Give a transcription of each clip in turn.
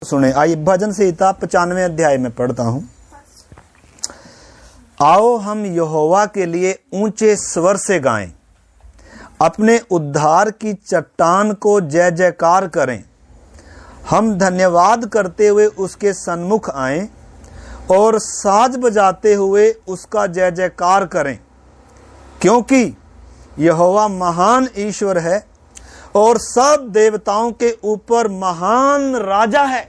सुने। आइए भजन संहिता 95 अध्याय में पढ़ता हूं। आओ हम यहोवा के लिए ऊंचे स्वर से गाएं, अपने उद्धार की चट्टान को जय जयकार करें। हम धन्यवाद करते हुए उसके सन्मुख आएं और साज बजाते हुए उसका जय जयकार करें, क्योंकि यहोवा महान ईश्वर है और सब देवताओं के ऊपर महान राजा है।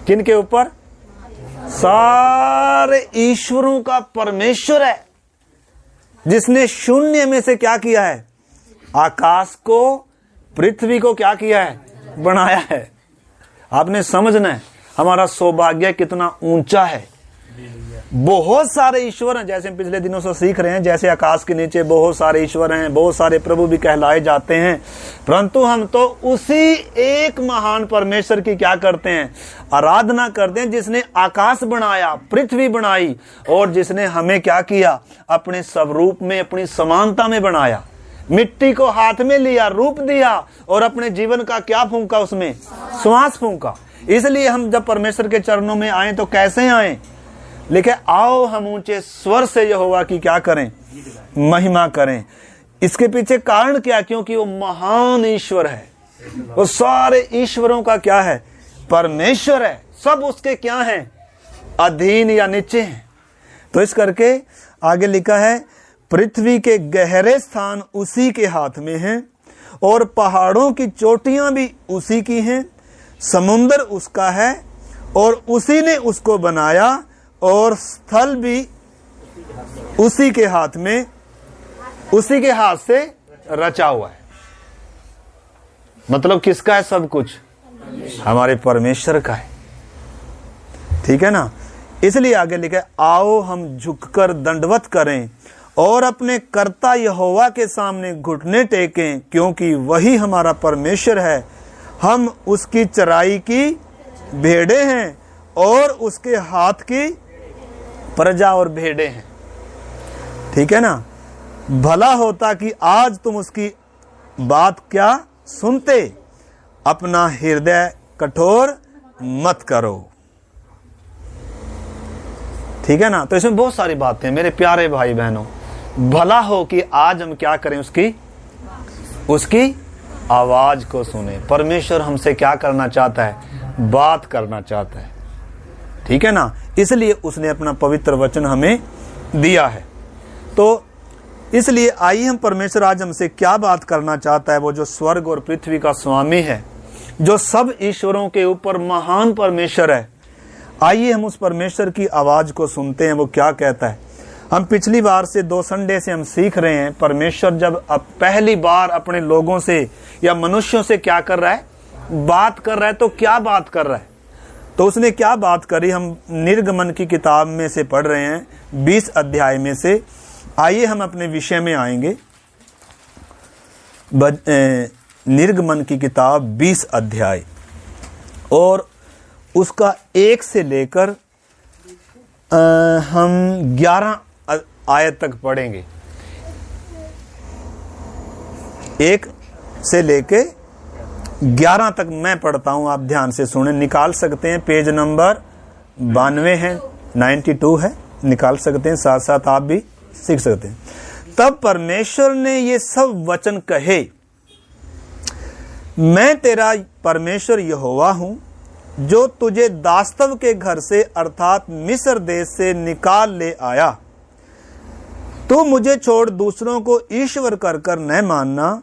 किन के ऊपर? सारे ईश्वरों का परमेश्वर है, जिसने शून्य में से क्या किया है? आकाश को, पृथ्वी को क्या किया है? बनाया है। आपने समझना है हमारा सौभाग्य कितना ऊंचा है। बहुत सारे ईश्वर हैं, जैसे पिछले दिनों से सीख रहे हैं, जैसे आकाश के नीचे बहुत सारे ईश्वर हैं, बहुत सारे प्रभु भी कहलाए जाते हैं, परंतु हम तो उसी एक महान परमेश्वर की क्या करते हैं? आराधना करते हैं, जिसने आकाश बनाया, पृथ्वी बनाई और जिसने हमें क्या किया? अपने स्वरूप में, अपनी समानता में बनाया। मिट्टी को हाथ में लिया, रूप दिया और अपने जीवन का क्या फूंका? उसमें श्वास फूंका। इसलिए हम जब परमेश्वर के चरणों में आए तो कैसे आए? लेकिन आओ हम ऊंचे स्वर से यहोवा की क्या करें? महिमा करें। इसके पीछे कारण क्या? क्योंकि वो महान ईश्वर है, वो सारे ईश्वरों का क्या है? परमेश्वर है। सब उसके क्या हैं? अधीन या नीचे हैं। तो इस करके आगे लिखा है, पृथ्वी के गहरे स्थान उसी के हाथ में हैं और पहाड़ों की चोटियां भी उसी की हैं। समुद्र उसका है और उसी ने उसको बनाया और स्थल भी उसी के हाथ में, उसी के हाथ से रचा हुआ है। मतलब किसका है सब कुछ? हमारे परमेश्वर का है। ठीक है ना? इसलिए आगे लिखा, आओ हम झुककर दंडवत करें और अपने कर्ता यहोवा के सामने घुटने टेकें, क्योंकि वही हमारा परमेश्वर है। हम उसकी चराई की भेड़ें हैं और उसके हाथ की प्रजा और भेड़े हैं। ठीक है ना? भला होता कि आज तुम उसकी बात क्या सुनते, अपना हृदय कठोर मत करो। ठीक है ना? तो इसमें बहुत सारी बातें मेरे प्यारे भाई बहनों। भला हो कि आज हम क्या करें? उसकी आवाज को सुने। परमेश्वर हमसे क्या करना चाहता है? बात करना चाहता है। ठीक है ना? इसलिए उसने अपना पवित्र वचन हमें दिया है। तो इसलिए आइए हम, परमेश्वर आज हमसे क्या बात करना चाहता है। वो जो स्वर्ग और पृथ्वी का स्वामी है, जो सब ईश्वरों के ऊपर महान परमेश्वर है, आइए हम उस परमेश्वर की आवाज को सुनते हैं। वो क्या कहता है? हम पिछली बार से 2 संडे से हम सीख रहे हैं, परमेश्वर जब अब पहली बार अपने लोगों से या मनुष्यों से क्या कर रहा है? बात कर रहा है। तो क्या बात कर रहा है? तो उसने क्या बात करी? हम निर्गमन की किताब में से पढ़ रहे हैं, 20 अध्याय में से। आइए हम अपने विषय में आएंगे। निर्गमन की किताब 20 अध्याय और उसका 1 से लेकर हम 11 आयत तक पढ़ेंगे। 1 से लेके 11 तक मैं पढ़ता हूं, आप ध्यान से सुने। निकाल सकते हैं, पेज नंबर 92 है, 92 है, निकाल सकते हैं। साथ साथ आप भी सीख सकते हैं। तब परमेश्वर ने ये सब वचन कहे, मैं तेरा परमेश्वर यहोवा हूं, जो तुझे दास्तव के घर से अर्थात मिस्र देश से निकाल ले आया। तू मुझे छोड़ दूसरों को ईश्वर कर कर न मानना,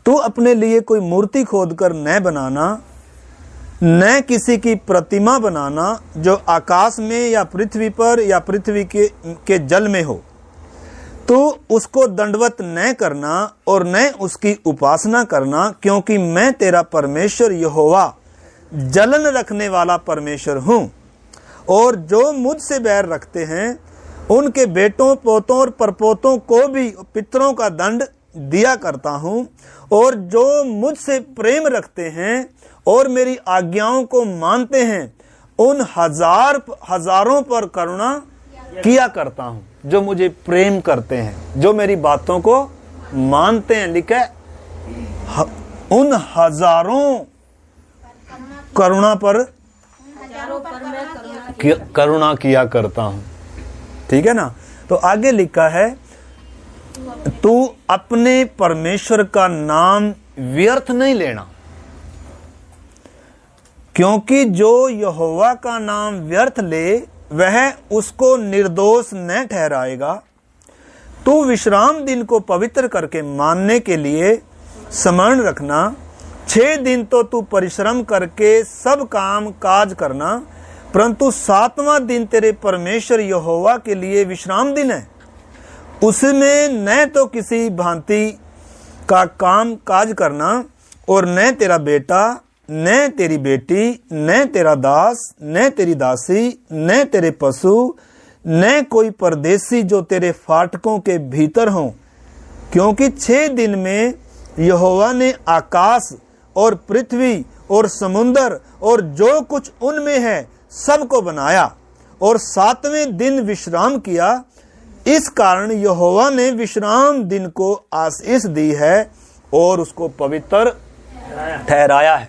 तू अपने लिए कोई मूर्ति खोदकर न बनाना, न किसी की प्रतिमा बनाना जो आकाश में या पृथ्वी पर या पृथ्वी के जल में हो। तू उसको दंडवत न करना और न उसकी उपासना करना, क्योंकि मैं तेरा परमेश्वर यहोवा जलन रखने वाला परमेश्वर हूं। और जो मुझसे बैर रखते हैं उनके बेटों, पोतों और परपोतों को भी पितरों का दंड दिया करता हूं। और जो मुझसे प्रेम रखते हैं और मेरी आज्ञाओं को मानते हैं, उन हजारों पर करुणा किया करता हूं। जो मुझे प्रेम करते हैं, जो मेरी बातों को मानते हैं, लिखा उन हजारों करुणा पर करुणा किया करता हूं। ठीक है ना। तो आगे लिखा है, तू अपने परमेश्वर का नाम व्यर्थ नहीं लेना, क्योंकि जो यहोवा का नाम व्यर्थ ले वह उसको निर्दोष न ठहराएगा। तू विश्राम दिन को पवित्र करके मानने के लिए स्मरण रखना। 6 दिन तो तू परिश्रम करके सब काम काज करना, परंतु 7वां दिन तेरे परमेश्वर यहोवा के लिए विश्राम दिन है। उसमें न तो किसी भांति का काम काज करना, और न तेरा बेटा, न तेरी बेटी, न तेरा दास, न तेरी दासी, न तेरे पशु, न कोई परदेसी जो तेरे फाटकों के भीतर हो, क्योंकि 6 दिन में यहोवा ने आकाश और पृथ्वी और समुन्दर और जो कुछ उनमें है सबको बनाया, और 7वें दिन विश्राम किया। इस कारण यहोवा ने विश्राम दिन को आशीष दी है और उसको पवित्र ठहराया है।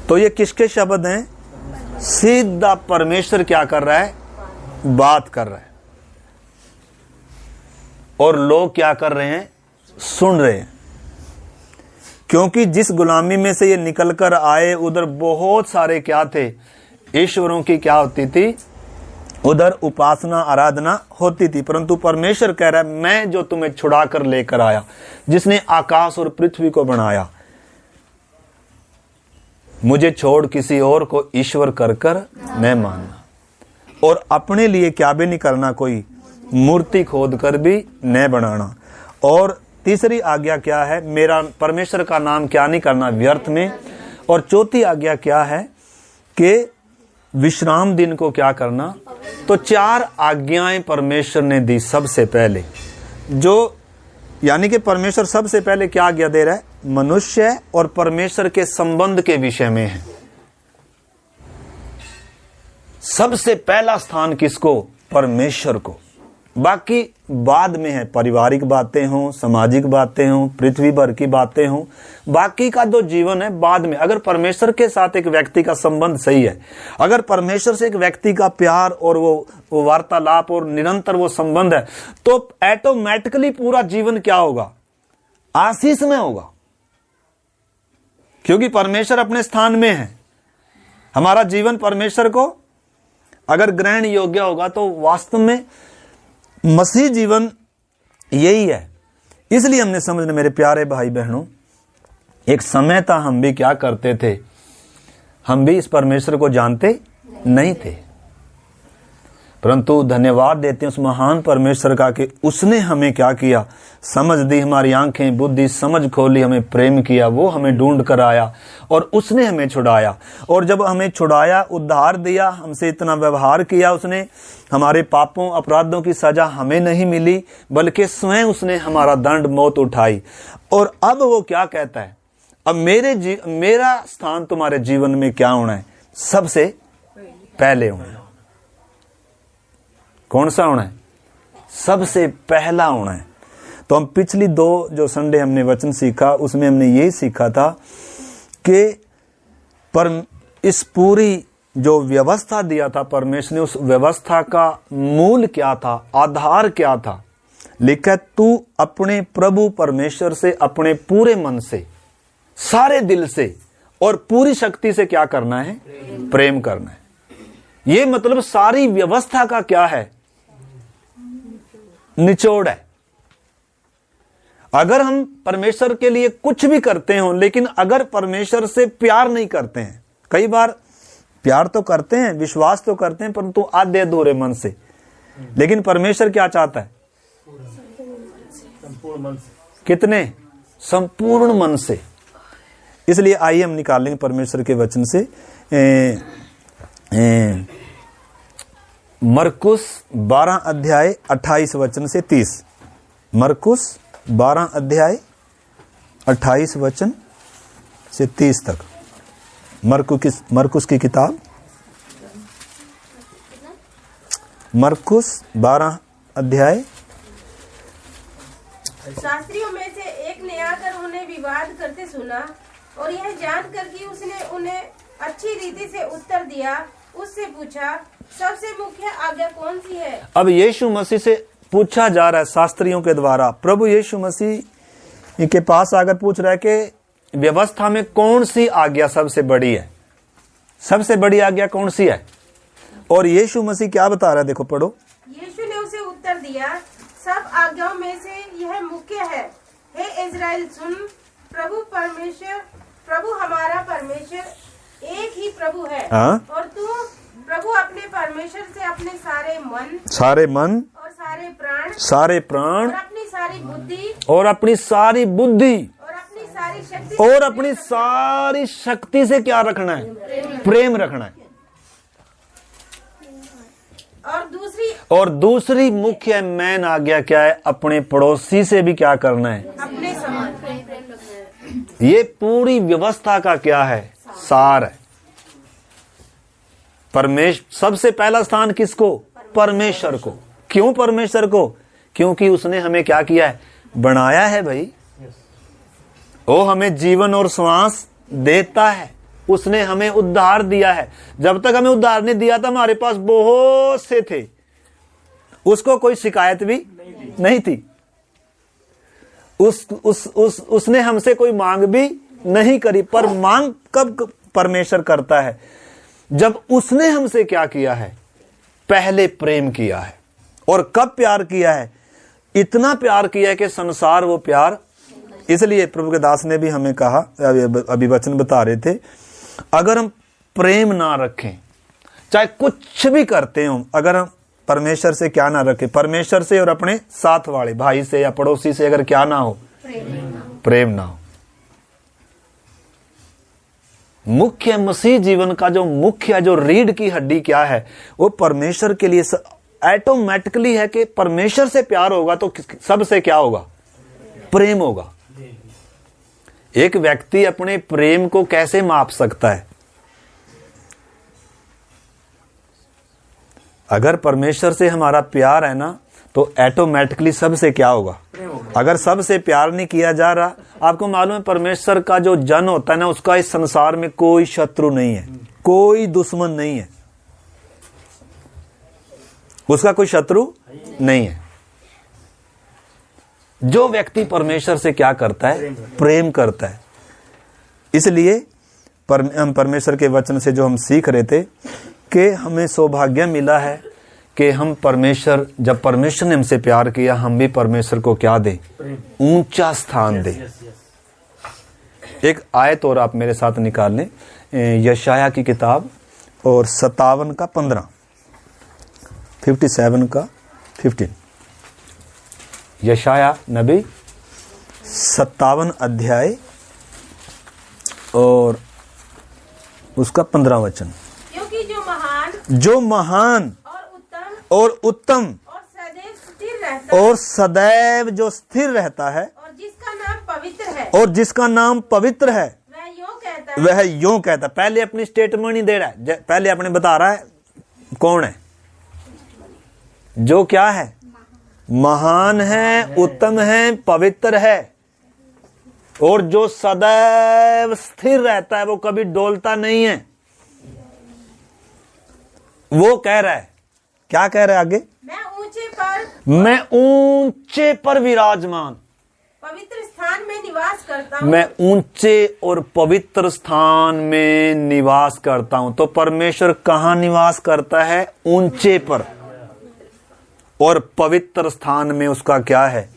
तो ये किसके शब्द हैं? सीधा परमेश्वर क्या कर रहा है? बात कर रहा है, और लोग क्या कर रहे हैं? सुन रहे हैं। क्योंकि जिस गुलामी में से ये निकल कर आए उधर बहुत सारे क्या थे? ईश्वरों की क्या होती थी? उधर उपासना आराधना होती थी। परंतु परमेश्वर कह रहा है, मैं जो तुम्हें छुड़ा कर लेकर आया, जिसने आकाश और पृथ्वी को बनाया, मुझे छोड़ किसी और को ईश्वर कर कर न मानना, और अपने लिए क्या भी नहीं करना, कोई मूर्ति खोद कर भी न बनाना। और तीसरी आज्ञा क्या है? मेरा परमेश्वर का नाम क्या नहीं करना व्यर्थ में। और चौथी आज्ञा क्या है? कि विश्राम दिन को क्या करना। तो 4 आज्ञाएं परमेश्वर ने दी सबसे पहले, जो यानी कि परमेश्वर सबसे पहले क्या आज्ञा दे रहा है? मनुष्य और परमेश्वर के संबंध के विषय में है। सबसे पहला स्थान किसको? परमेश्वर को। बाकी बाद में है, पारिवारिक बातें हों, सामाजिक बातें हों, पृथ्वी भर की बातें हों, बाकी का जो जीवन है बाद में। अगर परमेश्वर के साथ एक व्यक्ति का संबंध सही है, अगर परमेश्वर से एक व्यक्ति का प्यार और वो वार्तालाप और निरंतर वो संबंध है, तो ऑटोमेटिकली पूरा जीवन क्या होगा? आशीष में होगा, क्योंकि परमेश्वर अपने स्थान में है। हमारा जीवन परमेश्वर को अगर ग्रहण योग्य होगा तो वास्तव में मसीह जीवन यही है। इसलिए हमने समझना, मेरे प्यारे भाई बहनों, एक समय था हम भी क्या करते थे? हम भी इस परमेश्वर को जानते नहीं थे, परंतु धन्यवाद देते हैं उस महान परमेश्वर का कि उसने हमें क्या किया? समझ दी, हमारी आंखें बुद्धि समझ खोली, हमें प्रेम किया, वो हमें ढूंढ कर आया और उसने हमें छुड़ाया। और जब हमें छुड़ाया, उद्धार दिया, हमसे इतना व्यवहार किया उसने, हमारे पापों अपराधों की सजा हमें नहीं मिली, बल्कि स्वयं उसने हमारा दंड मौत उठाई। और अब वो क्या कहता है? अब मेरा स्थान तुम्हारे जीवन में क्या होना है? सबसे पहले होना है। कौन सा होना है? सबसे पहला होना है। तो हम पिछली 2 जो संडे हमने वचन सीखा, उसमें हमने यही सीखा था कि इस पूरी जो व्यवस्था दिया था परमेश्वर ने, उस व्यवस्था का मूल क्या था? आधार क्या था? लिखा है, तू अपने प्रभु परमेश्वर से अपने पूरे मन से, सारे दिल से और पूरी शक्ति से क्या करना है? प्रेम करना है। ये मतलब सारी व्यवस्था का क्या है? निचोड़ है। अगर हम परमेश्वर के लिए कुछ भी करते हो, लेकिन अगर परमेश्वर से प्यार नहीं करते हैं, कई बार प्यार तो करते हैं, विश्वास तो करते हैं, परंतु आधे अधूरे मन से। लेकिन परमेश्वर क्या चाहता है? संपूर्ण मन से। कितने? संपूर्ण मन से। इसलिए आइए हम निकालेंगे परमेश्वर के वचन से मरकुस 12 अध्याय 28 वचन से 30। मरकुस 12 अध्याय 28 वचन से 30 तक। मरकुस की किताब, मरकुस 12 अध्याय। शास्त्रियों में से एक ने आकर उन्हें विवाद करते सुना, और यह जानकर कि उसने उन्हें अच्छी रीति से उत्तर दिया। उससे पूछा, सबसे मुख्य आज्ञा कौन सी है? अब यीशु मसीह से पूछा जा रहा है शास्त्रियों के द्वारा। प्रभु यीशु मसीह के पास आकर पूछ रहा है कि व्यवस्था में कौन सी आज्ञा सबसे बड़ी है, सबसे बड़ी आज्ञा कौन सी है? और यीशु मसीह क्या बता रहा है, देखो पढ़ो। यीशु ने उसे उत्तर दिया, सब आज्ञाओं में से यह मुख्य है, हे इज़राइल सुन, प्रभु हमारा परमेश्वर एक ही प्रभु है। और तू प्रभु अपने परमेश्वर से अपने सारे मन और सारे प्राण और अपनी सारी बुद्धि और अपनी सारी शक्ति से क्या रखना है? प्रेम रखना है। और दूसरी मुख्य मेन आज्ञा क्या है? अपने पड़ोसी से भी क्या करना है? अपने समान। ये पूरी व्यवस्था का क्या है? सार है। सबसे पहला स्थान किसको? परमेश्वर को। क्यों परमेश्वर को? क्योंकि उसने हमें क्या किया है? बनाया है भाई। वो हमें जीवन और श्वास देता है, उसने हमें उद्धार दिया है। जब तक हमें उद्धार नहीं दिया था हमारे पास बहुत से थे, उसको कोई शिकायत भी नहीं थी। उसने हमसे कोई मांग भी नहीं करी। पर मांग कब परमेश्वर करता है? जब उसने हमसे क्या किया है? पहले प्रेम किया है। और कब प्यार किया है? इतना प्यार किया है कि संसार वो प्यार। इसलिए प्रभु के दास ने भी हमें कहा, अभी वचन बता रहे थे, अगर हम प्रेम ना रखें, चाहे कुछ भी करते हो, अगर हम परमेश्वर से क्या ना रखें, परमेश्वर से और अपने साथ वाले भाई से या पड़ोसी से अगर क्या ना हो? प्रेम ना हो। मुख्य मसीह जीवन का जो रीढ़ की हड्डी क्या है? वो परमेश्वर के लिए ऑटोमेटिकली है कि परमेश्वर से प्यार होगा तो सबसे क्या होगा? प्रेम होगा। एक व्यक्ति अपने प्रेम को कैसे माप सकता है? अगर परमेश्वर से हमारा प्यार है ना, तो ऑटोमेटिकली सबसे क्या होगा? अगर सबसे प्यार नहीं किया जा रहा, आपको मालूम है परमेश्वर का जो जन होता है ना, उसका इस संसार में कोई शत्रु नहीं है, कोई दुश्मन नहीं है, उसका कोई शत्रु नहीं है। जो व्यक्ति परमेश्वर से क्या करता है? प्रेम करता है। इसलिए हम परमेश्वर के वचन से जो हम सीख रहे थे कि हमें सौभाग्य मिला है कि हम जब परमेश्वर ने हमसे प्यार किया, हम भी परमेश्वर को क्या दें? ऊंचा स्थान दें। एक आयत और आप मेरे साथ निकाल लें, यशाया की किताब और 57 का 15, 57 का 15। यशाया नबी 57 अध्याय और उसका 15 वचन। क्योंकि जो महान और उत्तम और सदैव जो स्थिर रहता है और जिसका नाम पवित्र है वह यूं कहता है। पहले अपनी स्टेटमेंट नहीं दे रहा है, पहले अपने बता रहा है कौन है? जो क्या है? महान है, उत्तम है, पवित्र है, और जो सदैव स्थिर रहता है, वो कभी डोलता नहीं है। वो कह रहा है, क्या कह रहा है आगे? मैं ऊंचे पर विराजमान, पवित्र स्थान में निवास करता हूं। मैं ऊंचे और पवित्र स्थान में निवास करता हूं। तो परमेश्वर कहां निवास करता है? ऊंचे पर और पवित्र स्थान में उसका क्या है?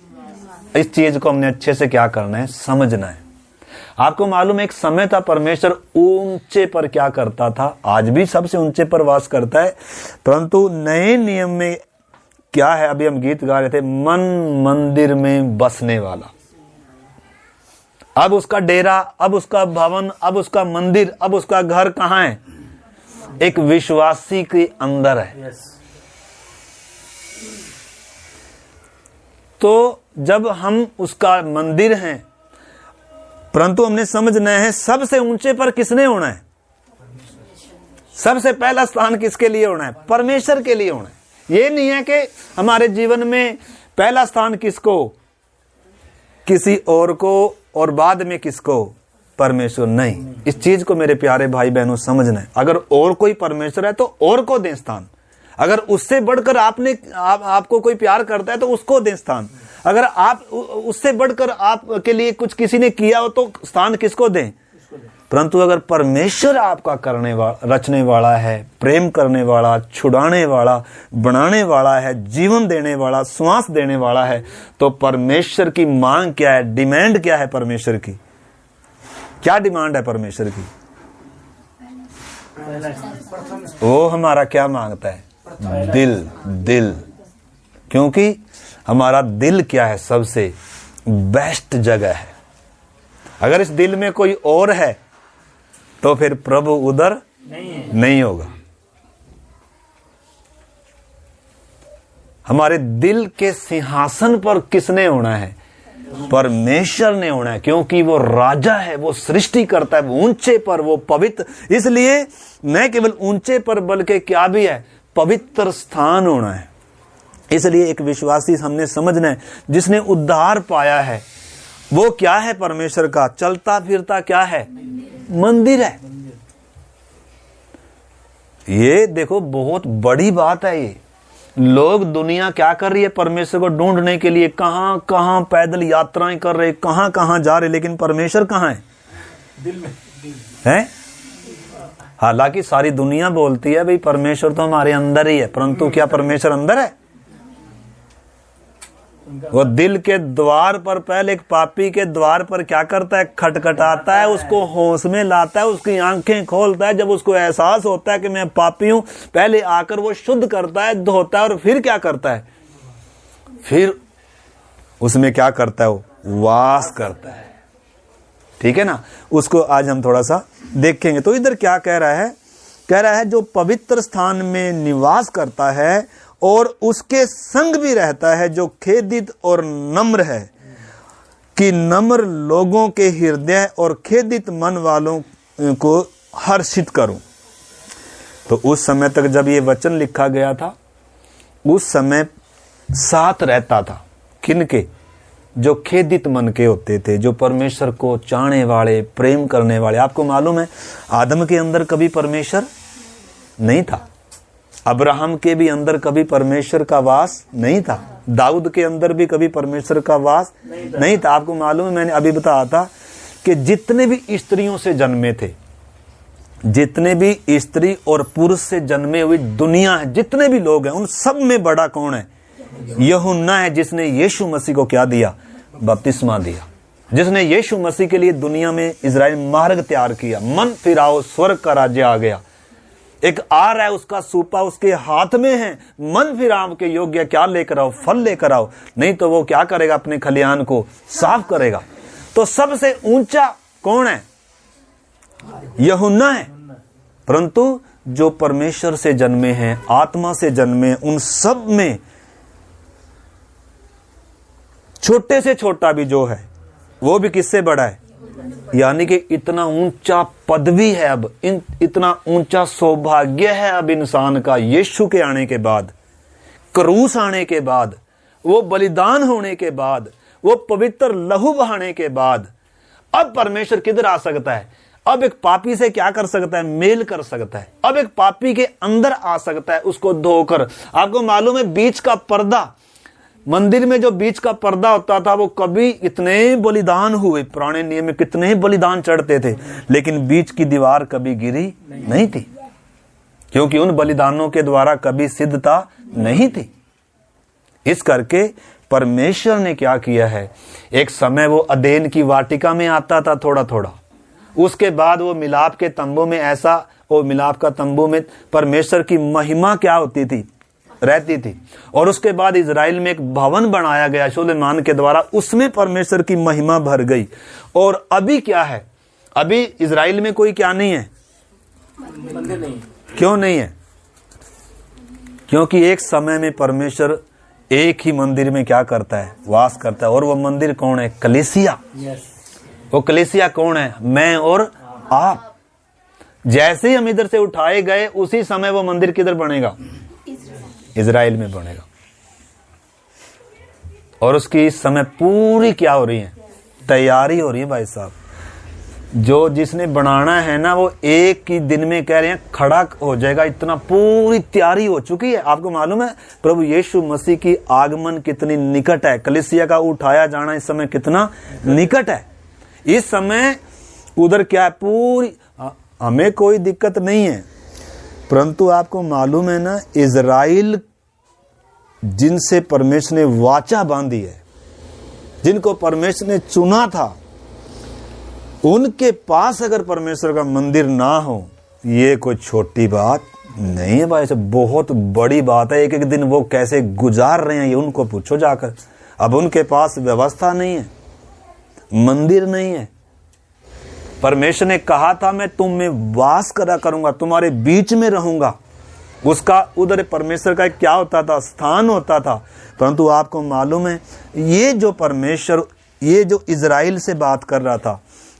इस चीज को हमने अच्छे से क्या करना है? समझना है। आपको मालूम है एक समय था परमेश्वर ऊंचे पर क्या करता था, आज भी सबसे ऊंचे पर वास करता है, परंतु नए नियम में क्या है? अभी हम गीत गा रहे थे, मन मंदिर में बसने वाला। अब उसका डेरा, अब उसका भवन, अब उसका मंदिर, अब उसका घर कहां है? एक विश्वासी के अंदर है। तो जब हम उसका मंदिर हैं, परंतु हमने समझना है सबसे ऊंचे पर किसने होना है? सबसे पहला स्थान किसके लिए होना है? परमेश्वर के लिए होना है। ये नहीं है कि हमारे जीवन में पहला स्थान किसको? किसी और को, और बाद में किसको? परमेश्वर नहीं। इस चीज को मेरे प्यारे भाई बहनों समझना है। अगर और कोई परमेश्वर है तो और को दें स्थान। अगर उससे बढ़कर आपको कोई प्यार करता है तो उसको दें स्थान। अगर आप उससे बढ़कर आपके लिए कुछ किसी ने किया हो तो स्थान किसको दें? परंतु अगर परमेश्वर आपका रचने वाला है, प्रेम करने वाला, छुड़ाने वाला, बनाने वाला है, जीवन देने वाला, श्वास देने वाला है, तो परमेश्वर की मांग क्या है, डिमांड क्या है परमेश्वर की? क्या डिमांड है परमेश्वर की? वो हमारा क्या मांगता है? दिल। क्योंकि हमारा दिल क्या है? सबसे बेस्ट जगह है। अगर इस दिल में कोई और है तो फिर प्रभु उधर नहीं होगा। हमारे दिल के सिंहासन पर किसने होना है? परमेश्वर ने होना है, क्योंकि वो राजा है, वो सृष्टि करता है, वो ऊंचे पर, वो पवित्र। इसलिए न केवल ऊंचे पर बल्कि क्या भी है? पवित्र स्थान होना है। इसलिए एक विश्वासी हमने समझना है, जिसने उद्धार पाया है वो क्या है? परमेश्वर का चलता फिरता क्या है? मंदिर है। ये देखो बहुत बड़ी बात है। ये लोग, दुनिया क्या कर रही है? परमेश्वर को ढूंढने के लिए कहां कहां पैदल यात्राएं कर रहे, कहां कहां जा रहे, लेकिन परमेश्वर कहां है? दिल में है। हालांकि सारी दुनिया बोलती है भाई परमेश्वर तो हमारे अंदर ही है, परंतु क्या परमेश्वर अंदर है? वो दिल के द्वार पर, पहले एक पापी के द्वार पर क्या करता है? खटखटाता है, उसको होश में लाता है, उसकी आंखें खोलता है। जब उसको एहसास होता है कि मैं पापी हूं, पहले आकर वो शुद्ध करता है, धोता है, और फिर क्या करता है? फिर उसमें क्या करता है? वो वास करता है। ठीक है ना? उसको आज हम थोड़ा सा देखेंगे। तो इधर क्या कह रहा है? कह रहा है जो पवित्र स्थान में निवास करता है और उसके संग भी रहता है, जो खेदित और नम्र है, कि नम्र लोगों के हृदय और खेदित मन वालों को हर्षित करूं। तो उस समय तक जब ये वचन लिखा गया था, उस समय साथ रहता था किनके? जो खेदित मन के होते थे, जो परमेश्वर को चाहने वाले, प्रेम करने वाले। आपको मालूम है आदम के अंदर कभी परमेश्वर नहीं था, अब्राहम के भी अंदर कभी परमेश्वर का वास नहीं था, दाऊद के अंदर भी कभी परमेश्वर का वास नहीं था। आपको मालूम है, मैंने अभी बताया था कि जितने भी स्त्रियों से जन्मे थे, जितने भी स्त्री और पुरुष से जन्मे हुई दुनिया है, जितने भी लोग हैं, उन सब में बड़ा कौन है? यूहन्ना है, जिसने यीशु मसीह को क्या दिया? बपतिस्मा दिया। जिसने यीशु मसीह के लिए दुनिया में इजराइल मार्ग तैयार किया। मन फिराओ, स्वर्ग का राज्य आ गया। एक आर है, उसका सूपा उसके हाथ में है। मन फिराव के योग्य क्या लेकर आओ? फल लेकर आओ, नहीं तो वो क्या करेगा? अपने खलिहान को साफ करेगा। तो सबसे ऊंचा कौन है? यूहन्ना है। परंतु जो परमेश्वर से जन्मे हैं, आत्मा से जन्मे, उन सब में छोटे से छोटा भी जो है वो भी किससे बड़ा है? यानी कि इतना ऊंचा पदवी है, अब इतना ऊंचा सौभाग्य है अब इंसान का, यीशु के आने के बाद, क्रूस आने के बाद, वो बलिदान होने के बाद, वो पवित्र लहू बहाने के बाद, अब परमेश्वर किधर आ सकता है? अब एक पापी से क्या कर सकता है? मेल कर सकता है। अब एक पापी के अंदर आ सकता है, उसको धोकर। आपको मालूम है बीच का पर्दा, मंदिर में जो बीच का पर्दा होता था, वो कभी इतने बलिदान हुए, पुराने नियम में कितने बलिदान चढ़ते थे, लेकिन बीच की दीवार कभी गिरी नहीं थी, क्योंकि उन बलिदानों के द्वारा कभी सिद्धता नहीं थी। इस करके परमेश्वर ने क्या किया है? एक समय वो अदेन की वाटिका में आता था थोड़ा थोड़ा, उसके बाद वो मिलाप के तंबू में, ऐसा वो मिलाप का तंबू में परमेश्वर की महिमा क्या होती थी? रहती थी। और उसके बाद इजराइल में एक भवन बनाया गया सुलेमान के द्वारा, उसमें परमेश्वर की महिमा भर गई। और अभी क्या है? अभी इजराइल में कोई क्या नहीं है? मंदिर नहीं। क्यों नहीं है? क्योंकि एक समय में परमेश्वर एक ही मंदिर में क्या करता है? वास करता है। और वो मंदिर कौन है? कलीसिया। वो कलीसिया कौन है? मैं और आप। जैसे ही हम इधर से उठाए गए, उसी समय वो मंदिर किधर बनेगा? इजराइल में बनेगा। और उसकी इस समय पूरी क्या हो रही है? तैयारी हो रही है भाई साहब। जो जिसने बनाना है ना, वो एक ही दिन में कह रहे हैं खड़ा हो जाएगा, इतना पूरी तैयारी हो चुकी है। आपको मालूम है प्रभु यीशु मसीह की आगमन कितनी निकट है, कलीसिया का उठाया जाना इस समय कितना निकट है। इस समय उधर क्या है, पूरी हमें कोई दिक्कत नहीं है, परंतु आपको मालूम है ना, इजराइल जिनसे परमेश्वर ने वाचा बांधी है, जिनको परमेश्वर ने चुना था, उनके पास अगर परमेश्वर का मंदिर ना हो, ये कोई छोटी बात नहीं है भाई, से बहुत बड़ी बात है। एक एक दिन वो कैसे गुजार रहे हैं ये उनको पूछो जाकर। अब उनके पास व्यवस्था नहीं है, मंदिर नहीं है। परमेश्वर ने कहा था मैं तुम में वास करा करूंगा, तुम्हारे बीच में रहूंगा। उसका उधर परमेश्वर का क्या होता था, स्थान होता था। परंतु आपको मालूम है, ये जो परमेश्वर, ये जो इजराइल से बात कर रहा था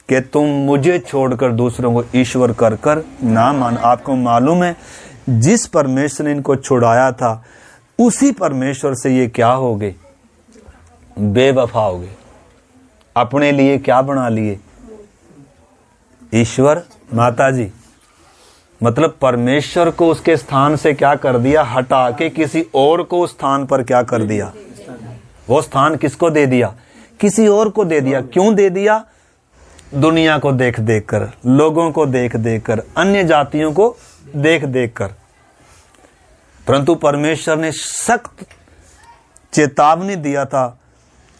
कि तुम मुझे छोड़कर दूसरों को ईश्वर कर कर ना मान, आपको मालूम है जिस परमेश्वर ने इनको छुड़ाया था, उसी परमेश्वर से ये क्या हो गए, बेवफा हो गए। अपने लिए क्या बना लिए, ईश्वर माता जी, मतलब परमेश्वर को उसके स्थान से क्या कर दिया, हटा के किसी और को उस स्थान पर क्या कर दिया। वो स्थान किसको दे दिया, किसी और को दे दिया। क्यों दे दिया, दुनिया को देख देख कर, लोगों को देख देख कर, अन्य जातियों को देख देख कर। परंतु परमेश्वर ने सख्त चेतावनी दिया था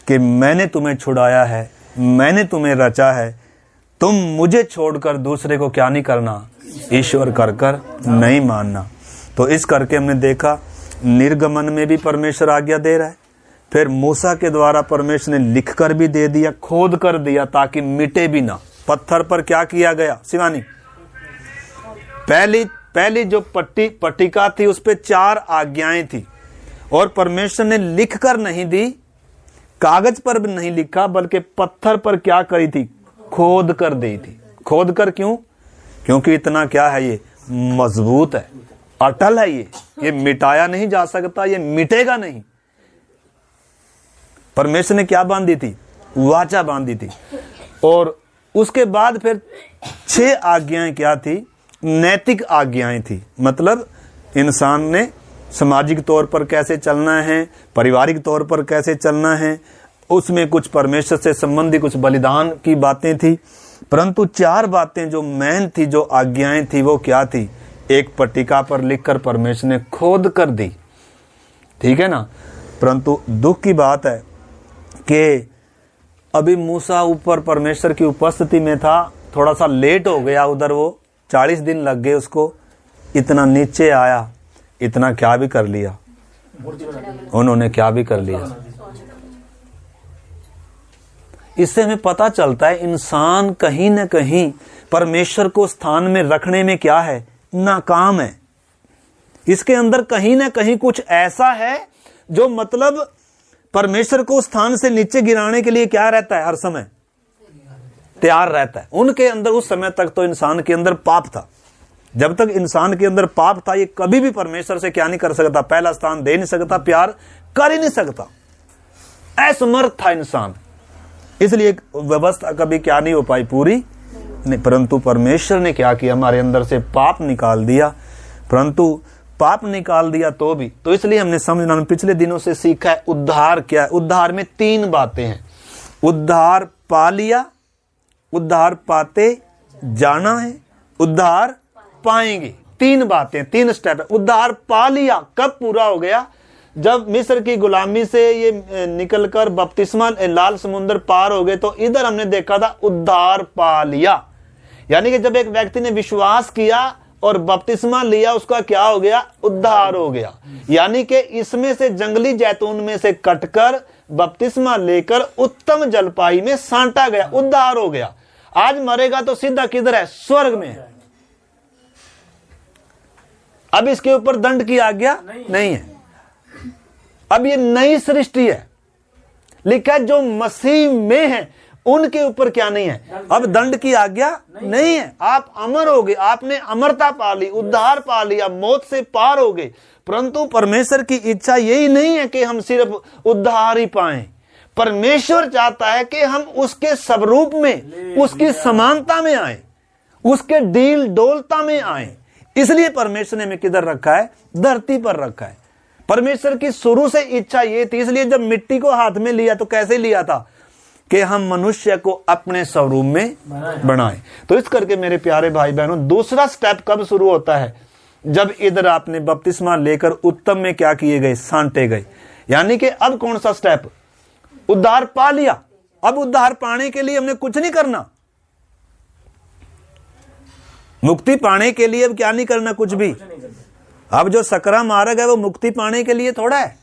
कि मैंने तुम्हें छुड़ाया है, मैंने तुम्हें रचा है, तुम मुझे छोड़कर दूसरे को क्या नहीं करना, ईश्वर कर कर नहीं मानना। तो इस करके हमने देखा निर्गमन में भी परमेश्वर आज्ञा दे रहा है, फिर मूसा के द्वारा परमेश्वर ने लिख कर भी दे दिया, खोद कर दिया ताकि मिटे भी ना। पत्थर पर क्या किया गया शिवानी, पहली जो पट्टिका थी उस पे 4 आज्ञाएं थी, और परमेश्वर ने लिख कर नहीं दी, कागज पर भी नहीं लिखा, बल्कि पत्थर पर क्या करी थी, खोद कर दी थी। खोद कर क्यों, क्योंकि इतना क्या है, ये मजबूत है, अटल है, ये मिटाया नहीं जा सकता, ये मिटेगा नहीं। परमेश्वर ने क्या बांधी थी, वाचा बांधी थी। और उसके बाद फिर 6 आज्ञाएं क्या थी, नैतिक आज्ञाएं थी। मतलब इंसान ने सामाजिक तौर पर कैसे चलना है, पारिवारिक तौर पर कैसे चलना है, उसमें कुछ परमेश्वर से संबंधी कुछ बलिदान की बातें थी। परंतु 4 बातें जो मेन थी, जो आज्ञाएं थी, वो क्या थी, एक पट्टिका पर लिखकर परमेश्वर ने खोद कर दी, ठीक है ना। परंतु दुख की बात है कि अभी मूसा ऊपर परमेश्वर की उपस्थिति में था, थोड़ा सा लेट हो गया उधर, वो 40 दिन लग गए उसको, इतना नीचे आया, इतना क्या भी कर लिया उन्होंने, क्या भी कर लिया। इससे हमें पता चलता है इंसान कहीं न कहीं परमेश्वर को स्थान में रखने में क्या है, नाकाम है। इसके अंदर कहीं न कहीं कुछ ऐसा है जो मतलब परमेश्वर को स्थान से नीचे गिराने के लिए क्या रहता है, हर समय तैयार रहता है। उनके अंदर उस समय तक तो इंसान के अंदर पाप था, जब तक इंसान के अंदर पाप था, ये कभी भी परमेश्वर से क्या नहीं कर सकता, पहला स्थान दे नहीं सकता, प्यार कर ही नहीं सकता, असमर्थ था इंसान। इसलिए व्यवस्था कभी क्या नहीं हो पाई, पूरी नहीं। परंतु परमेश्वर ने क्या किया, हमारे अंदर से पाप निकाल दिया। परंतु पाप निकाल दिया तो भी, तो इसलिए हमने समझना, पिछले दिनों से सीखा है उद्धार क्या है। उद्धार में 3 बातें हैं, उद्धार पा लिया, उद्धार पाते जाना है, उद्धार पाएंगे। 3 बातें, 3 स्टेप। उद्धार पा लिया कब पूरा हो गया, जब मिस्र की गुलामी से ये निकलकर बपतिस्मा लाल समुद्र पार हो गए, तो इधर हमने देखा था उद्धार पा लिया, यानी कि जब एक व्यक्ति ने विश्वास किया और बपतिस्मा लिया, उसका क्या हो गया, उद्धार हो गया। यानी कि इसमें से जंगली जैतून में से कटकर बपतिस्मा लेकर उत्तम जलपाई में सांटा गया, उद्धार हो गया। आज मरेगा तो सीधा किधर है, स्वर्ग में है। अब इसके ऊपर दंड की आज्ञा नहीं है। अब ये नई सृष्टि है, लिखा है जो मसीह में है उनके ऊपर क्या नहीं है, अब दंड की आज्ञा नहीं है। आप अमर हो गए, आपने अमरता पा ली, उद्धार पा लिया, मौत से पार हो गए। परंतु परमेश्वर की इच्छा यही नहीं है कि हम सिर्फ उद्धार ही पाएं। परमेश्वर चाहता है कि हम उसके स्वरूप में, उसकी समानता में आए, उसके डील डोलता में आए। इसलिए परमेश्वर ने हमें किधर रखा है? धरती पर रखा है। परमेश्वर की शुरू से इच्छा ये थी, इसलिए जब मिट्टी को हाथ में लिया तो कैसे लिया था? कि हम मनुष्य को अपने स्वरूप में बनाएं। तो इस करके मेरे प्यारे भाई बहनों, दूसरा स्टेप कब शुरू होता है? जब इधर आपने बपतिस्मा लेकर उत्तम में क्या किए गए? सांटे गए। यानी कि अब कौन सा स्टेप? उद्धार पा लिया। अब उद्धार पाने के लिए हमने कुछ नहीं करना। मुक्ति पाने के लिए अब क्या नहीं करना? कुछ भी। अब जो सकरा मार्ग है वो मुक्ति पाने के लिए थोड़ा है,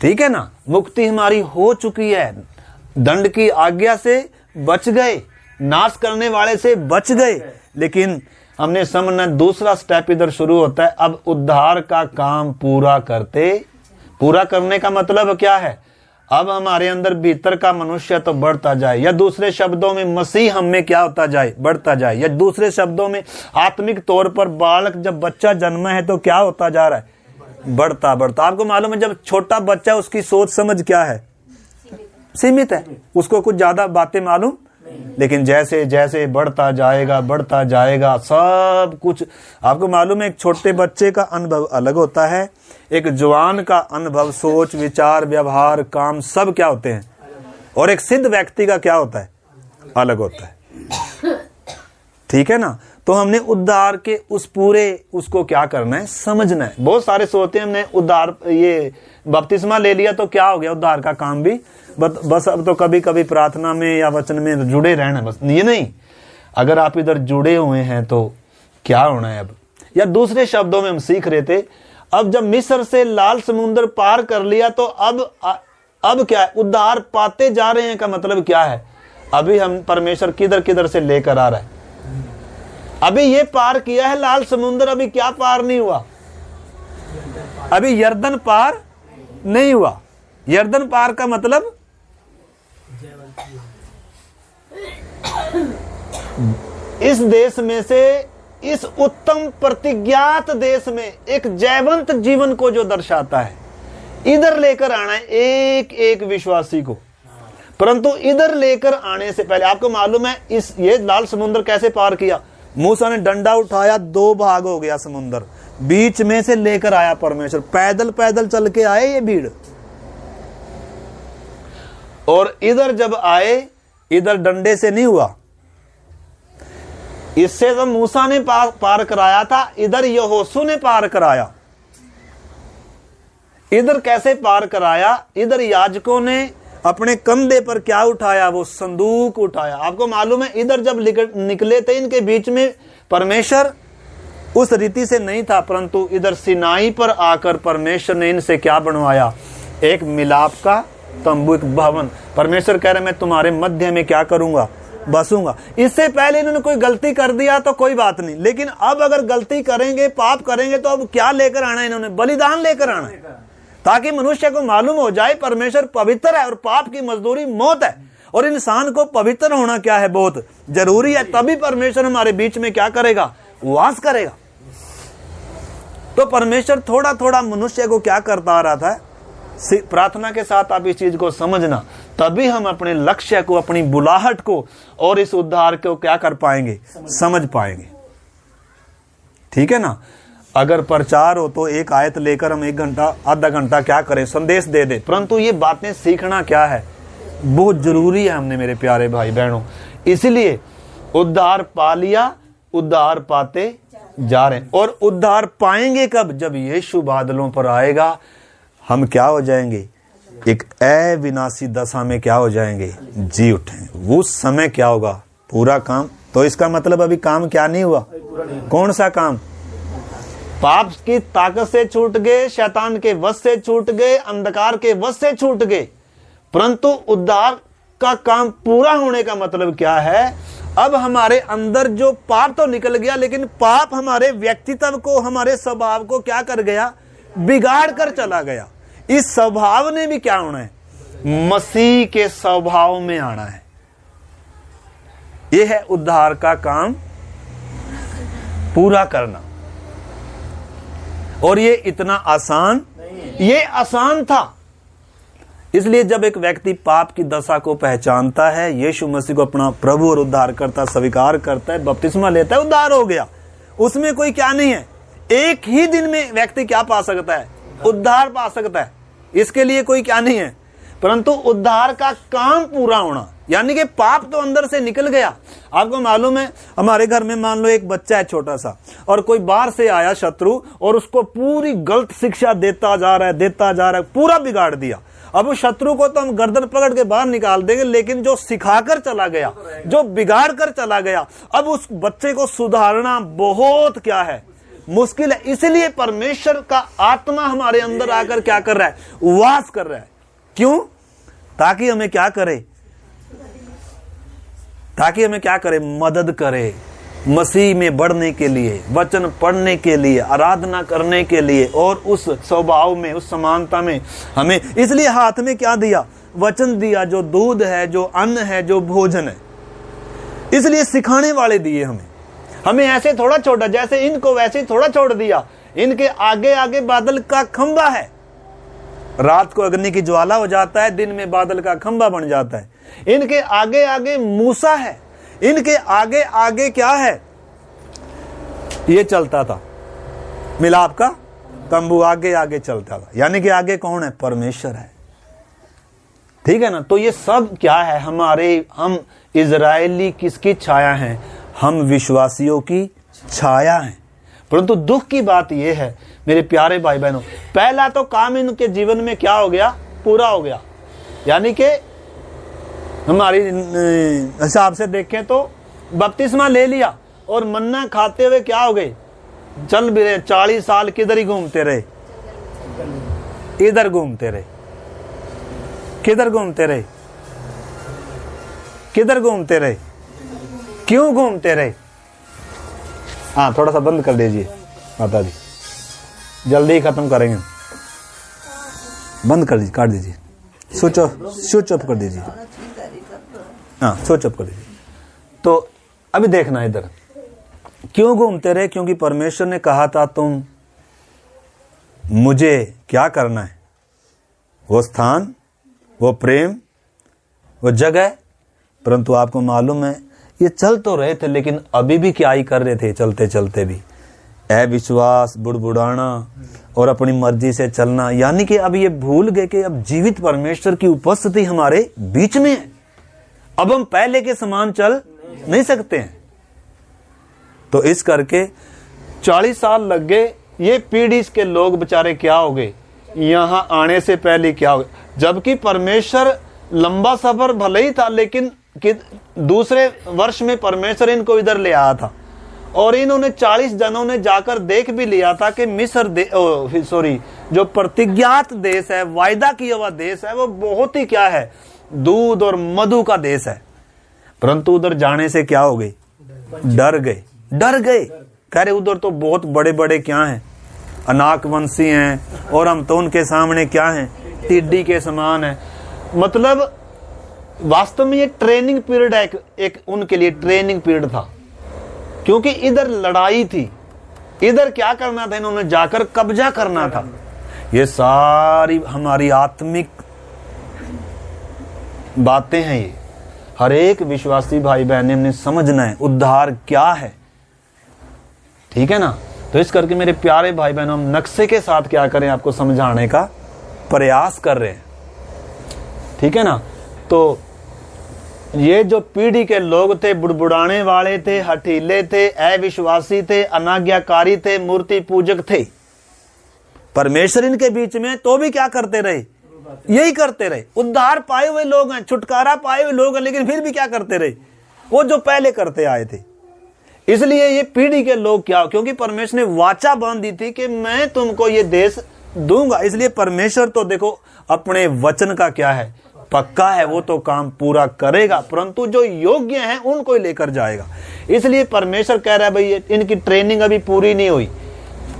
ठीक है ना? मुक्ति हमारी हो चुकी है, दंड की आज्ञा से बच गए, नाश करने वाले से बच गए। लेकिन हमने समझना दूसरा स्टेप इधर शुरू होता है। अब उद्धार का काम पूरा करने का मतलब क्या है? अब हमारे अंदर भीतर का मनुष्य तो बढ़ता जाए, या दूसरे शब्दों में मसीह हम में क्या होता जाए? बढ़ता जाए। या दूसरे शब्दों में आत्मिक तौर पर बालक जब बच्चा जन्मा है तो क्या होता जा रहा है? बढ़ता। आपको मालूम है, जब छोटा बच्चा, उसकी सोच समझ क्या है? सीमित है, उसको कुछ ज्यादा बातें मालूम। लेकिन जैसे जैसे बढ़ता जाएगा सब कुछ। आपको मालूम है, एक छोटे बच्चे का अनुभव अलग होता है, एक जवान का अनुभव, सोच, विचार, व्यवहार, काम सब क्या होते हैं, और एक सिद्ध व्यक्ति का क्या होता है? अलग होता है। ठीक है ना? तो हमने उद्धार के उस पूरे उसको क्या करना है? समझना है। बहुत सारे सोचते हैं हमने उद्धार, ये बपतिस्मा ले लिया तो क्या हो गया? उद्धार का काम भी बस अब तो कभी कभी प्रार्थना में या वचन में जुड़े रहना, बस ये नहीं। अगर आप इधर जुड़े हुए हैं तो क्या होना है अब? या दूसरे शब्दों में हम सीख रहे थे, अब जब मिस्र से लाल समुद्र पार कर लिया तो अब क्या है? उद्धार पाते जा रहे हैं का मतलब क्या है? अभी हम परमेश्वर किधर किधर से लेकर आ रहा है। अभी ये पार किया है लाल समुद्र, अभी क्या पार नहीं हुआ? अभी यर्दन पार नहीं हुआ। यर्दन पार का मतलब इस देश में से, इस उत्तम प्रतिज्ञात देश में एक जयवंत जीवन को जो दर्शाता है, इधर लेकर आना है एक एक विश्वासी को। परंतु इधर लेकर आने से पहले आपको मालूम है ये लाल समुद्र कैसे पार किया? मूसा ने डंडा उठाया, 2 भाग हो गया समुद्र, बीच में से लेकर आया परमेश्वर। पैदल पैदल चल के आए ये भीड़, और इधर जब आए, इधर डंडे से नहीं हुआ। इससे तो मूसा ने पार कराया था, इधर यहोशू ने पार कराया। इधर कैसे पार कराया? इधर याजकों ने अपने कंधे पर क्या उठाया? वो संदूक उठाया। आपको मालूम है, इधर जब निकले थे इनके बीच में परमेश्वर उस रीति से नहीं था, परंतु इधर सिनाई पर आकर परमेश्वर ने इनसे क्या बनवाया? एक मिलाप का तंबू, एक भवन। परमेश्वर कह रहे मैं तुम्हारे मध्य में क्या करूंगा? बसूंगा। इससे पहले इन्होंने कोई गलती कर दिया तो कोई बात नहीं, लेकिन अब अगर गलती करेंगे, पाप करेंगे, तो अब क्या लेकर आना है? इन्होंने बलिदान लेकर आना है, ताकि मनुष्य को मालूम हो जाए परमेश्वर पवित्र है और पाप की मजदूरी मौत है, और इंसान को पवित्र होना क्या है? बहुत जरूरी है। तभी परमेश्वर हमारे बीच में क्या करेगा? वास करेगा। तो परमेश्वर थोड़ा थोड़ा मनुष्य को क्या करता आ रहा था? प्रार्थना के साथ आप इस चीज को समझना, तभी हम अपने लक्ष्य को, अपनी बुलाहट को और इस उद्धार को क्या कर पाएंगे? समझ पाएंगे। ठीक है ना? अगर प्रचार हो तो एक आयत लेकर हम 1 घंटा, आधा घंटा क्या करें? संदेश दे दे। परंतु ये बातें सीखना क्या है? बहुत जरूरी है हमने, मेरे प्यारे भाई बहनों। इसलिए उद्धार पा लिया, उद्धार पाते जा रहे हैं। और उद्धार पाएंगे कब? जब यीशु बादलों पर आएगा, हम क्या हो जाएंगे? एक अविनाशी दशा में क्या हो जाएंगे? जी उठेंगे। उस समय क्या होगा? पूरा काम। तो इसका मतलब अभी काम क्या नहीं हुआ? कौन सा काम? पाप की ताकत से छूट गए, शैतान के वश से छूट गए, अंधकार के वश से छूट गए। परंतु उद्धार का काम पूरा होने का मतलब क्या है? अब हमारे अंदर जो पाप तो निकल गया, लेकिन पाप हमारे व्यक्तित्व को, हमारे स्वभाव को क्या कर गया? बिगाड़ कर चला गया। इस स्वभाव ने भी क्या होना है? मसीह के स्वभाव में आना है। यह है उद्धार का काम पूरा करना। और ये इतना आसान, ये आसान था। इसलिए जब एक व्यक्ति पाप की दशा को पहचानता है, यीशु मसीह को अपना प्रभु और उद्धारकर्ता स्वीकार करता है, बपतिस्मा लेता है, उद्धार हो गया। उसमें कोई क्या नहीं है। एक ही दिन में व्यक्ति क्या पा सकता है? उद्धार पा सकता है। इसके लिए कोई क्या नहीं है, परंतु उद्धार का काम पूरा होना, यानी कि पाप तो अंदर से निकल गया। आपको मालूम है, हमारे घर में मान लो एक बच्चा है छोटा सा, और कोई बाहर से आया शत्रु और उसको पूरी गलत शिक्षा देता जा रहा है, पूरा बिगाड़ दिया। अब उस शत्रु को तो हम गर्दन पकड़ के बाहर निकाल देंगे, लेकिन जो सिखाकर चला गया, जो बिगाड़ कर चला गया, अब उस बच्चे को सुधारना बहुत क्या है, मुश्किल है। इसलिए परमेश्वर का आत्मा हमारे अंदर आकर क्या कर रहा है? वास कर रहा है। क्यों? ताकि हमें क्या करे? मदद करे मसीह में बढ़ने के लिए, वचन पढ़ने के लिए, आराधना करने के लिए, और उस स्वभाव में, उस समानता में हमें। इसलिए हाथ में क्या दिया? वचन दिया, जो दूध है, जो अन्न है, जो भोजन है। इसलिए सिखाने वाले दिए हमें ऐसे थोड़ा छोड़ा, जैसे इनको वैसे थोड़ा छोड़ दिया। इनके आगे आगे बादल का खंबा है। रात को अग्नि की ज्वाला हो जाता है, दिन में बादल का खंबा बन जाता है। इनके आगे आगे मूसा है, इनके आगे आगे क्या है? ये चलता था, मिलाप का तंबू आगे आगे चलता था, यानी कि आगे कौन है? परमेश्वर है। ठीक है ना? तो ये सब क्या है? हम इजरायली किसकी छाया हैं? हम विश्वासियों की छाया हैं। परंतु दुख की बात यह है मेरे प्यारे भाई बहनों, पहला तो काम इनके जीवन में क्या हो गया? पूरा हो गया। यानी कि हमारी हिसाब से देखें तो बपतिस्मा ले लिया और मन्ना खाते हुए क्या हो गए? चल भी रहे। 40 साल किधर ही घूमते रहे, इधर घूमते रहे, किधर घूमते रहे, किधर घूमते रहे, क्यों घूमते रहे? हाँ, थोड़ा सा बंद कर दीजिए माता जी, जल्दी ही खत्म करेंगे। बंद कर दीजिए, काट दीजिए, स्विच ऑफ कर दीजिए। हाँ, स्विच ऑफ कर दीजिए। तो अभी देखना इधर, क्यों घूमते रहे? क्योंकि परमेश्वर ने कहा था तुम मुझे क्या करना है, वो स्थान, वो प्रेम, वो जगह। परंतु आपको मालूम है ये चल तो रहे थे, लेकिन अभी भी क्या ही कर रहे थे? चलते चलते भी अविश्वास, बुड़बुड़ाना और अपनी मर्जी से चलना। यानी कि अब ये भूल गए कि अब जीवित परमेश्वर की उपस्थिति हमारे बीच में है। अब हम पहले के समान चल नहीं सकते हैं। तो इस करके 40 साल लग गए। ये पीढ़ी के लोग बेचारे क्या हो गए? यहां आने से पहले क्या हो गए? जबकि परमेश्वर लंबा सफर भले ही था, लेकिन दूसरे वर्ष में परमेश्वर इनको इधर ले आया था, और इन्होंने 40 जनों ने जाकर देख भी लिया था कि जो प्रतिज्ञात देश है, वायदा किया हुआ देश है, वो बहुत ही क्या है? दूध और मधु का देश है। परंतु उधर जाने से क्या हो गए? डर गए। कह रहे उधर तो बहुत बड़े बड़े क्या हैं? अनाकवंशी हैं, और हम तो उनके सामने क्या हैं? टिड्डी के समान है। मतलब वास्तव में ये ट्रेनिंग पीरियड है, एक उनके लिए ट्रेनिंग पीरियड था, क्योंकि इधर लड़ाई थी, इधर क्या करना था? इन्होंने जाकर कब्जा करना था। ये सारी हमारी आत्मिक बातें हैं। ये हर एक विश्वासी भाई बहन ने समझना है उद्धार क्या है। ठीक है ना? तो इस करके मेरे प्यारे भाई बहनों, हम नक्शे के साथ क्या करें आपको समझाने का प्रयास कर रहे हैं। ठीक है ना? तो ये जो पीढ़ी के लोग थे, बुड़बुड़ाने वाले थे, हठीले थे, अविश्वासी थे, अनाज्ञाकारी थे, मूर्ति पूजक थे। परमेश्वर इनके बीच में तो भी क्या करते रहे? यही करते रहे। उद्धार पाए हुए लोग हैं, छुटकारा पाए हुए लोग हैं, लेकिन फिर भी क्या करते रहे? वो जो पहले करते आए थे। इसलिए ये पीढ़ी के लोग क्या, क्योंकि परमेश्वर ने वाचा बांध दी थी कि मैं तुमको ये देश दूंगा। इसलिए परमेश्वर तो देखो अपने वचन का क्या है? पक्का है, वो तो काम पूरा करेगा, परंतु जो योग्य हैं उनको ही लेकर जाएगा। इसलिए परमेश्वर कह रहा है भाई इनकी ट्रेनिंग अभी पूरी नहीं हुई।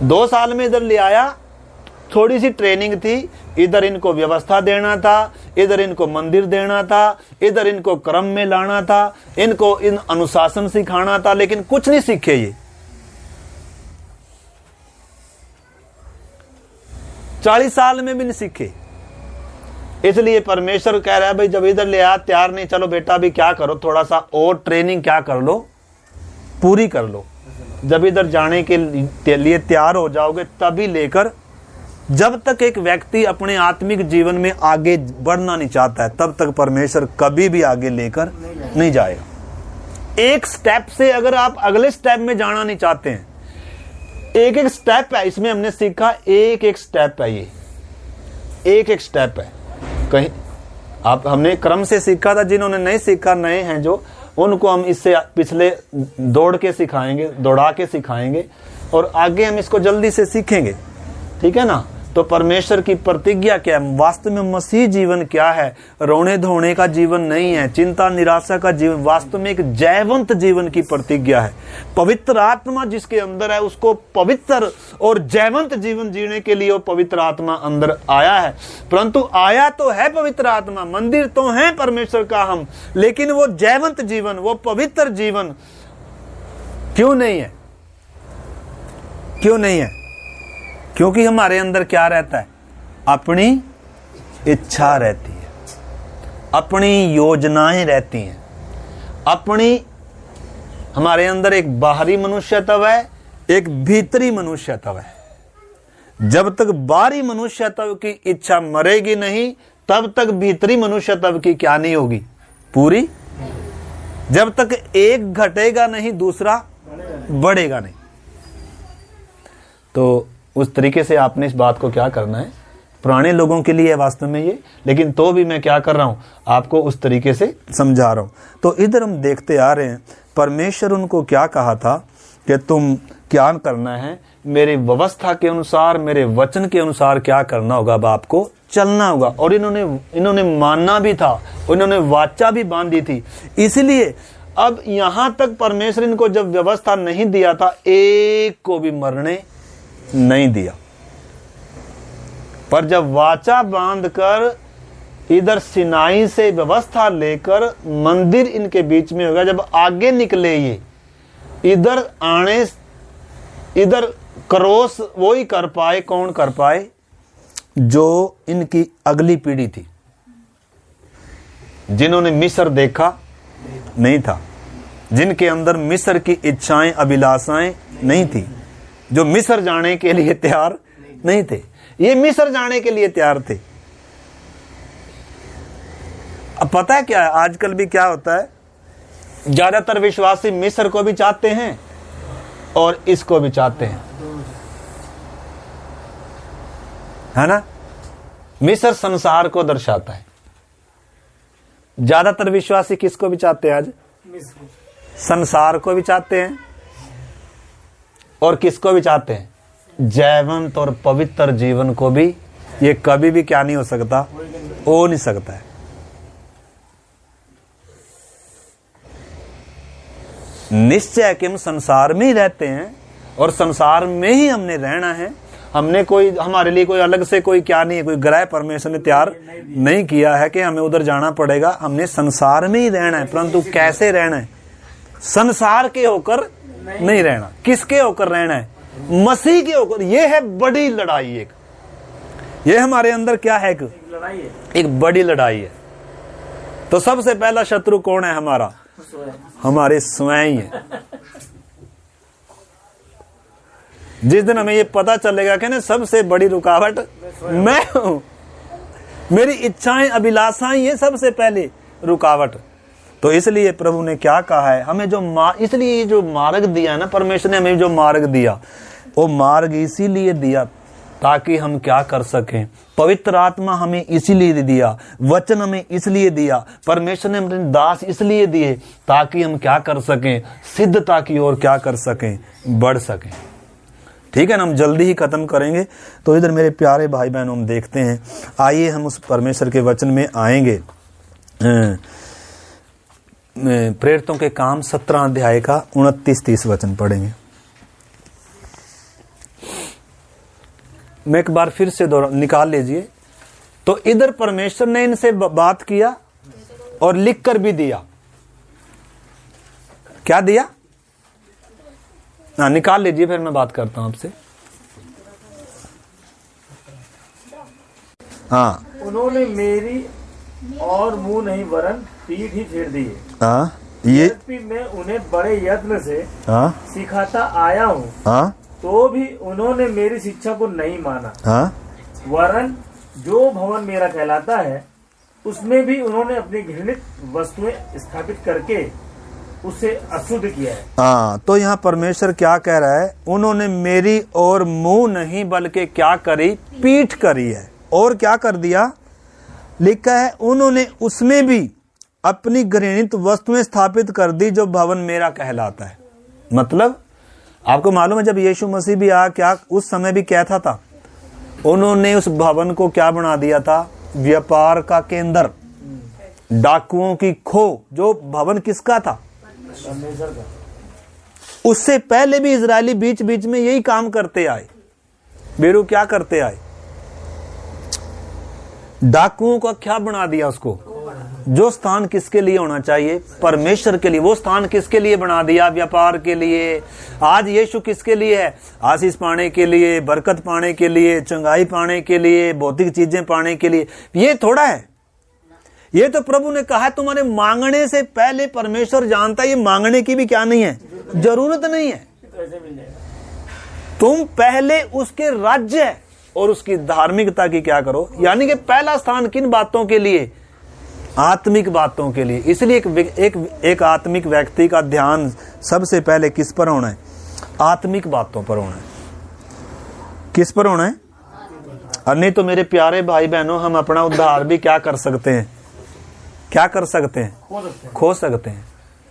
2 साल में इधर ले आया, थोड़ी सी ट्रेनिंग थी। इधर इनको व्यवस्था देना था, इधर इनको मंदिर देना था, इधर इनको क्रम में लाना था, इनको इन अनुशासन सिखाना था, लेकिन कुछ नहीं सीखे। ये 40 साल में भी नहीं सीखे। इसलिए परमेश्वर कह रहा है भाई जब इधर ले आ तैयार नहीं, चलो बेटा अभी क्या करो, थोड़ा सा और ट्रेनिंग क्या कर लो, पूरी कर लो। जब इधर जाने के लिए तैयार हो जाओगे तभी लेकर, जब तक एक व्यक्ति अपने आत्मिक जीवन में आगे बढ़ना नहीं चाहता है तब तक परमेश्वर कभी भी आगे लेकर नहीं जाएगा। एक स्टेप से अगर आप अगले स्टेप में जाना नहीं चाहते हैं, एक एक स्टेप है, इसमें हमने सीखा एक एक स्टेप है, ये एक एक स्टेप है। कहीं आप हमने क्रम से सीखा था, जिन्होंने नहीं सीखा, नए हैं जो, उनको हम इससे पिछले दौड़ के सिखाएंगे, दौड़ा के सिखाएंगे और आगे हम इसको जल्दी से सीखेंगे, ठीक है ना। तो परमेश्वर की प्रतिज्ञा क्या है, वास्तव में मसीह जीवन क्या है, रोने धोने का जीवन नहीं है, चिंता निराशा का जीवन, वास्तव में एक जयवंत जीवन की प्रतिज्ञा है। पवित्र आत्मा जिसके अंदर है उसको पवित्र और जयवंत जीवन जीने के लिए वो पवित्र आत्मा अंदर आया है। परंतु आया तो है पवित्र आत्मा, मंदिर तो है परमेश्वर का हम, लेकिन वो जयवंत जीवन, वो पवित्र जीवन क्यों नहीं है? क्यों नहीं है? क्योंकि हमारे अंदर क्या रहता है? अपनी इच्छा रहती है, अपनी योजनाएं रहती हैं, अपनी, हमारे अंदर एक बाहरी मनुष्यत्व है, एक भीतरी मनुष्यत्व है। जब तक बाहरी मनुष्यत्व की इच्छा मरेगी नहीं तब तक भीतरी मनुष्यत्व की क्या नहीं होगी? पूरी। जब तक एक घटेगा नहीं दूसरा बढ़ेगा नहीं। तो उस तरीके से आपने इस बात को क्या करना है, पुराने लोगों के लिए वास्तव में ये, लेकिन तो भी मैं क्या कर रहा हूं, आपको उस तरीके से समझा रहा हूं। तो इधर हम देखते आ रहे हैं परमेश्वर उनको क्या कहा था कि तुम क्या करना है, मेरी व्यवस्था के अनुसार, मेरे वचन के अनुसार क्या करना होगा, अब आपको चलना होगा। और इन्होंने मानना भी था, इन्होंने वाचा भी बांधी थी। इसलिए अब यहां तक परमेश्वर इनको जब व्यवस्था नहीं दिया था, एक को भी मरने नहीं दिया, पर जब वाचा बांधकर इधर सिनाई से व्यवस्था लेकर मंदिर इनके बीच में होगा, जब आगे निकले ये इधर आने, इधर क्रॉस वही कर पाए, कौन कर पाए? जो इनकी अगली पीढ़ी थी, जिन्होंने मिस्र देखा नहीं था, जिनके अंदर मिस्र की इच्छाएं अभिलाषाएं नहीं थी, जो मिस्र जाने के लिए तैयार नहीं थे। ये मिस्र जाने के लिए तैयार थे। अब पता है क्या है, आजकल भी क्या होता है, ज्यादातर विश्वासी मिस्र को भी चाहते हैं और इसको भी चाहते हैं, है ना। मिस्र संसार को दर्शाता है। ज्यादातर विश्वासी किसको भी चाहते हैं आज? संसार को भी चाहते हैं और किसको भी चाहते हैं? जयवंत और पवित्र जीवन को भी। ये कभी भी क्या नहीं हो सकता, हो नहीं सकता है। निश्चय कि हम संसार में ही रहते हैं और संसार में ही हमने रहना है। हमने कोई, हमारे लिए कोई अलग से कोई क्या नहीं है, कोई ग्रह परमेश्वर ने तैयार नहीं किया है कि हमें उधर जाना पड़ेगा। हमने संसार में ही रहना है, परंतु कैसे रहना है? संसार के होकर नहीं रहना। किसके होकर रहना है? मसीह के होकर। ये है बड़ी लड़ाई। एक ये हमारे अंदर क्या है? एक बड़ी लड़ाई है। तो सबसे पहला शत्रु कौन है हमारा? हमारे स्वयं ही है। जिस दिन हमें ये पता चलेगा कि ना सबसे बड़ी रुकावट मैं हूं, मेरी इच्छाएं अभिलाषाएं, ये सबसे पहले रुकावट। तो इसलिए प्रभु ने क्या कहा है हमें, जो इसलिए जो मार्ग दिया ना परमेश्वर ने हमें, जो मार्ग दिया वो मार्ग इसीलिए दिया ताकि हम क्या कर सकें। पवित्र आत्मा हमें इसीलिए दिया, वचन हमें इसलिए दिया, परमेश्वर ने अपने दास इसलिए दिए ताकि हम क्या कर सकें, सिद्धता की ओर क्या कर सकें, बढ़ सकें। ठीक है ना। हम जल्दी ही खत्म करेंगे। तो इधर मेरे प्यारे भाई बहनों हम देखते हैं, आइए हम उस परमेश्वर के वचन में आएंगे। प्रेरितों के काम 17 अध्याय का 29-30 वचन पढ़ेंगे। मैं एक बार फिर से निकाल लीजिए। तो इधर परमेश्वर ने इनसे बात किया और लिख कर भी दिया। क्या दिया? हाँ, निकाल लीजिए, फिर मैं बात करता हूं आपसे। हाँ, उन्होंने मेरी और मुंह नहीं वरन पीठ ही फेर दी है। हाँ, ये मैं उन्हें बड़े यत्न से हाँ सिखाता आया हूँ, हाँ तो भी उन्होंने मेरी शिक्षा को नहीं माना। हाँ, वरन जो भवन मेरा कहलाता है उसमें भी उन्होंने अपनी घृणित वस्तुएं स्थापित करके उसे अशुद्ध किया है। हाँ, तो यहाँ परमेश्वर क्या कह रहा है, उन्होंने मेरी और मुंह नहीं बल्कि क्या करी, पीठ करी है। और क्या कर दिया, लिखा है उन्होंने उसमें भी अपनी घृणित वस्तुएं स्थापित कर दी जो भवन मेरा कहलाता है। मतलब आपको मालूम है जब यीशु मसीह भी आया, क्या उस समय भी क्या था, उन्होंने उस भवन को क्या बना दिया था, व्यापार का केंद्र, डाकुओं की खो। जो भवन किसका था, परमेश्वर का। उससे पहले भी इजरायली बीच बीच में यही काम करते आए। बेरू क्या करते आए, डाकुओं का क्या बना दिया उसको। जो स्थान किसके लिए होना चाहिए, परमेश्वर के लिए, वो स्थान किसके लिए बना दिया, व्यापार के लिए। आज यीशु किसके लिए है, आशीष पाने के लिए, बरकत पाने के लिए, चंगाई पाने के लिए, भौतिक चीजें पाने के लिए। ये थोड़ा है, ये तो प्रभु ने कहा है तुम्हारे मांगने से पहले परमेश्वर जानता है ये मांगने की भी क्या नहीं है, जरूरत नहीं है। तुम पहले उसके राज्य और उसकी धार्मिकता की क्या करो, यानी कि पहला स्थान किन बातों के लिए, आत्मिक बातों के लिए। इसलिए एक आत्मिक व्यक्ति का ध्यान सबसे पहले किस पर होना है, आत्मिक बातों पर होना है। किस पर होना है, और नहीं तो मेरे प्यारे भाई बहनों, हम अपना उद्धार भी क्या कर सकते हैं, क्या कर सकते हैं, खो सकते हैं।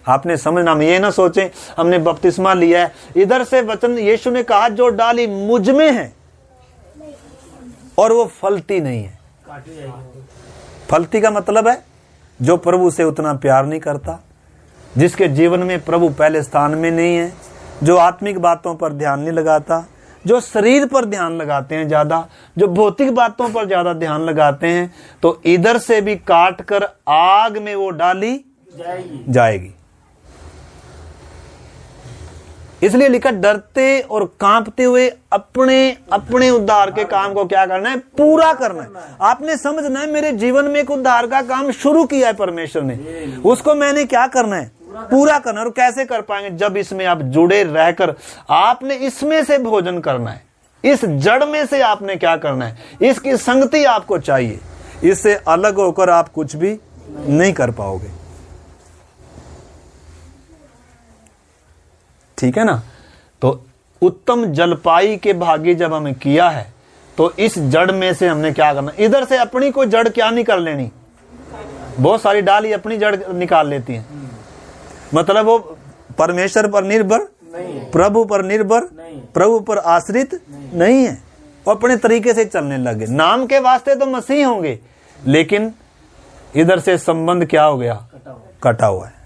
आपने समझना, हम ये ना सोचें हमने बपतिस्मा लिया है, इधर से वचन यीशु ने कहा जो डाली मुझ में है और वो फलती नहीं है। फलती का मतलब है जो प्रभु से उतना प्यार नहीं करता, जिसके जीवन में प्रभु पहले स्थान में नहीं है, जो आत्मिक बातों पर ध्यान नहीं लगाता, जो शरीर पर ध्यान लगाते हैं ज्यादा, जो भौतिक बातों पर ज्यादा ध्यान लगाते हैं, तो इधर से भी काट कर आग में वो डाली जाएगी। इसलिए लिखा डरते और कांपते हुए अपने अपने उद्धार के काम को क्या करना है, पूरा करना है। आपने समझना है मेरे जीवन में एक उद्धार का काम शुरू किया है परमेश्वर ने, उसको मैंने क्या करना है, पूरा करना। और कैसे कर पाएंगे, जब इसमें आप जुड़े रहकर आपने इसमें से भोजन करना है, इस जड़ में से आपने क्या करना है, इसकी संगति आपको चाहिए। इससे अलग होकर आप कुछ भी नहीं कर पाओगे, ठीक है ना। तो उत्तम जलपाई के भागी जब हमें किया है, तो इस जड़ में से हमने क्या करना, इधर से अपनी कोई जड़ क्या नहीं कर लेनी। बहुत सारी डाली अपनी जड़ निकाल लेती हैं, मतलब वो परमेश्वर पर निर्भर, प्रभु पर निर्भर, प्रभु पर आश्रित नहीं है, वो अपने तरीके से चलने लगे। नाम के वास्ते तो मसीह होंगे, लेकिन इधर से संबंध क्या हो गया, कटा हुआ है।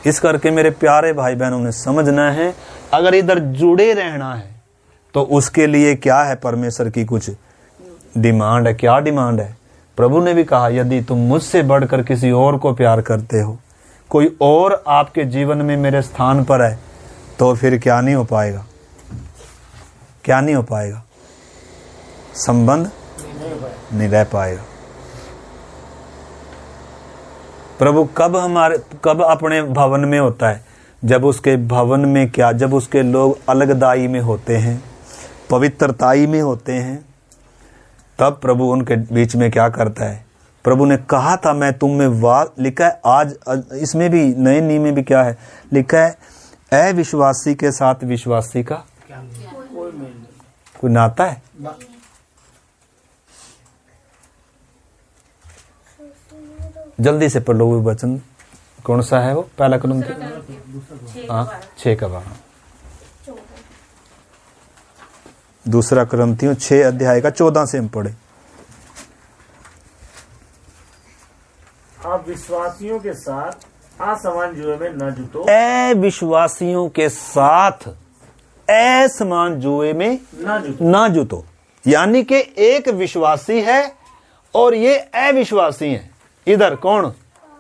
इस करके मेरे प्यारे भाई बहनों ने समझना है, अगर इधर जुड़े रहना है तो उसके लिए क्या है, परमेश्वर की कुछ डिमांड है। क्या डिमांड है, प्रभु ने भी कहा यदि तुम मुझसे बढ़कर किसी और को प्यार करते हो, कोई और आपके जीवन में मेरे स्थान पर है, तो फिर क्या नहीं हो पाएगा, क्या नहीं हो पाएगा, संबंध नहीं रह पाएगा। प्रभु कब अपने भवन में होता है, जब उसके भवन में क्या, जब उसके लोग अलगदाई में होते हैं, पवित्रताई में होते हैं, तब प्रभु उनके बीच में क्या करता है। प्रभु ने कहा था मैं तुम में लिखा है, आज इसमें भी नए नियम में भी क्या है लिखा है, अविश्वासी के साथ विश्वासी का कोई नाता है। जल्दी से पढ़ लो वो वचन, कौन सा है वो, पहला कुरिन्थियों 6:12, दूसरा कुरिन्थियों 6 अध्याय का 14 से हम पढ़े। आप विश्वासियों के साथ असमान जुए में न जुटो, अविश्वासियों के साथ असमान जुए में न जुटो। यानी कि एक विश्वासी है और ये अविश्वासी है, इधर कौन,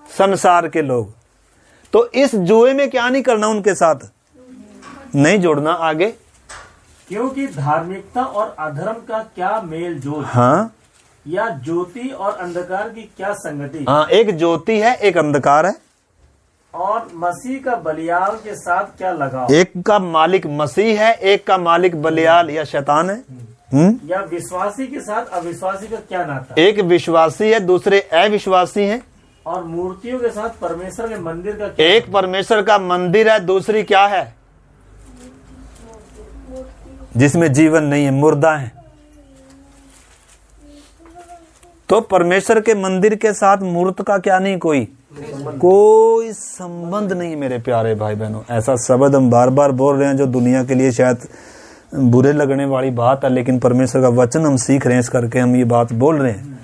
संसार के लोग। तो इस जुए में क्या नहीं करना, उनके साथ नहीं जोड़ना। आगे, क्योंकि धार्मिकता और अधर्म का क्या मेल जोल। हाँ, या ज्योति और अंधकार की क्या संगति? हाँ, एक ज्योति है, एक अंधकार है। और मसीह का बलियाल के साथ क्या लगाव? एक का मालिक मसीह है, एक का मालिक बलियाल या शैतान है। या विश्वासी के साथ अविश्वासी का क्या नाता? एक विश्वासी है, दूसरे अविश्वासी हैं। और मूर्तियों के साथ परमेश्वर के मंदिर का क्या? एक परमेश्वर का मंदिर है, दूसरी क्या है? जिसमें जीवन नहीं है, मुर्दा है। तो परमेश्वर के मंदिर के साथ मूर्त का क्या नहीं, कोई संबंध नहीं मेरे प्यारे भाई बहनों। ऐसा शब्द हम बार बार बोल रहे हैं जो दुनिया के लिए शायद बुरे लगने वाली बात है, लेकिन परमेश्वर का वचन हम सीख रहे हैं, इस करके हम ये बात बोल रहे हैं।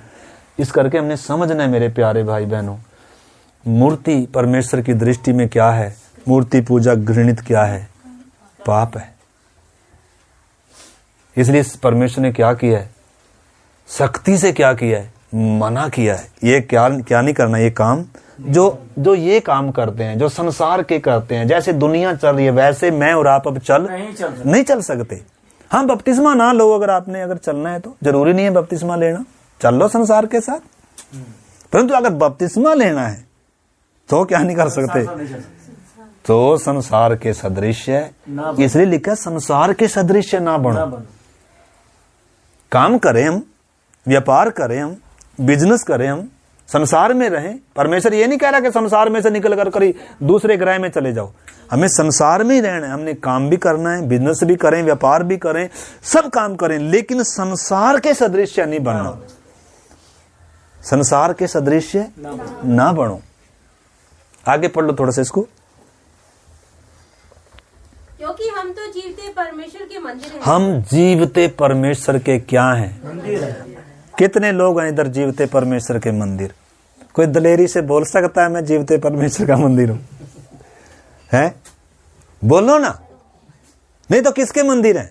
इस करके हमने समझना है मेरे प्यारे भाई बहनों, मूर्ति परमेश्वर की दृष्टि में क्या है, मूर्ति पूजा घृणित क्या है, पाप है। इसलिए परमेश्वर ने क्या किया है, सख्ती से क्या किया है, मना किया है। ये क्या नहीं करना, ये काम जो ये काम करते हैं, जो संसार के करते हैं, जैसे दुनिया चल रही है वैसे मैं और आप अब नहीं चल सकते। हाँ, बपतिस्मा ना लो, अगर चलना है तो जरूरी नहीं है बपतिस्मा लेना, चल लो संसार के साथ। परंतु अगर बपतिस्मा लेना है तो क्या नहीं कर सकते, तो संसार के सदृश है। इसलिए लिखा संसार के सदृश ना बनो। काम करें हम, व्यापार करें हम, बिजनेस करें हम, संसार में रहें। परमेश्वर ये नहीं कह रहा कि संसार में से निकल कर करी दूसरे ग्रह में चले जाओ। हमें संसार में ही रहना है, हमने काम भी करना है, बिजनेस भी करें, व्यापार भी करें, सब काम करें, लेकिन संसार के सदृश नहीं बनना। संसार के सदृश ना बनो। आगे पढ़ लो थोड़ा सा इसको। क्योंकि हम तो जीवते परमेश्वर के मंदिर हैं। हम जीवते परमेश्वर के क्या हैं, मंदिर है। कितने लोग हैं इधर जीवते परमेश्वर के मंदिर? कोई दलेरी से बोल सकता है मैं जीवते परमेश्वर का मंदिर हूं? है? बोलो ना, नहीं तो किसके मंदिर हैं?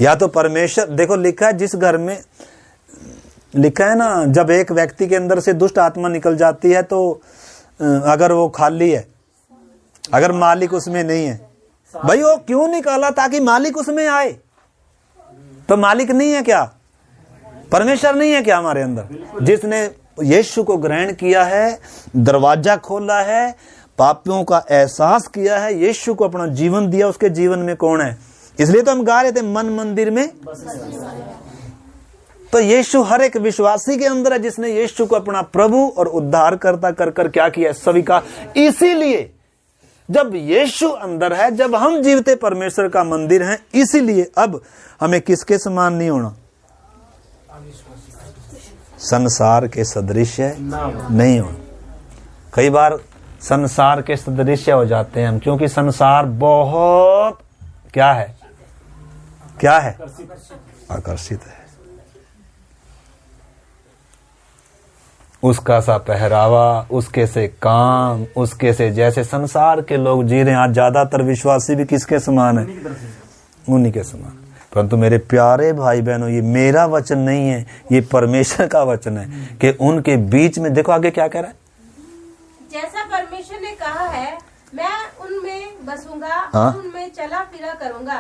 या तो परमेश्वर, देखो लिखा है जिस घर में, लिखा है ना, जब एक व्यक्ति के अंदर से दुष्ट आत्मा निकल जाती है तो अगर वो खाली है, अगर मालिक उसमें नहीं है, भाई वो क्यों निकाला? ताकि मालिक उसमें आए। तो मालिक नहीं है क्या? परमेश्वर नहीं है क्या हमारे अंदर? जिसने यीशु को ग्रहण किया है, दरवाजा खोला है, पापियों का एहसास किया है, यीशु को अपना जीवन दिया, उसके जीवन में कौन है? इसलिए तो हम गा रहे थे मन मंदिर में। तो यीशु हर एक विश्वासी के अंदर है, जिसने यीशु को अपना प्रभु और उद्धारकर्ता कर कर क्या किया, स्वीकार। इसीलिए जब यीशु अंदर है, जब हम जीवते परमेश्वर का मंदिर हैं, इसीलिए अब हमें किसके समान नहीं होना, संसार के सदृश नहीं होना। कई बार संसार के सदृश हो जाते हैं हम, क्योंकि संसार बहुत क्या है, आकर्षित है। उसका सा पहरावा, उसके से काम, उसके से जैसे संसार के लोग जी रहे हैं। आज ज्यादातर विश्वासी भी किसके समान है, उन्हीं के समान। परंतु मेरे प्यारे भाई बहनों, ये मेरा वचन नहीं है, ये परमेश्वर का वचन है कि उनके बीच में, देखो आगे क्या कह रहा है, जैसा परमेश्वर ने कहा है, मैं उनमें बसूंगा, उनमें चला फिरा करूंगा,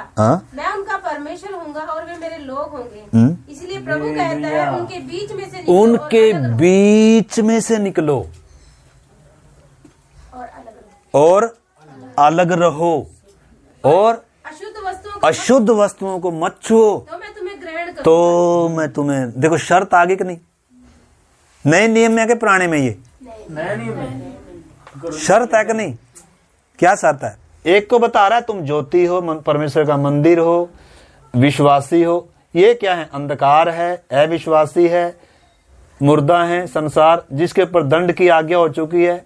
मैं उनका परमेश्वर होऊंगा और वे मेरे लोग होंगे। इसलिए प्रभु कहता है, उनके बीच में से निकलो, उनके बीच में से निकलो और अलग रहो, और अशुद्ध वस्तुओं को मत छुओ, तो मैं तुम्हें ग्रहण करूंगा। तो मैं तुम्हें, देखो शर्त आगे कि नहीं, नए नियम में है कि पुराने में? ये नए नियम में शर्त है कि नहीं? क्या शर्त है? एक को बता रहा है तुम ज्योति हो, परमेश्वर का मंदिर हो, विश्वासी हो। ये क्या है? अंधकार है, अविश्वासी है, मुर्दा है, संसार जिसके ऊपर दंड की आज्ञा हो चुकी है।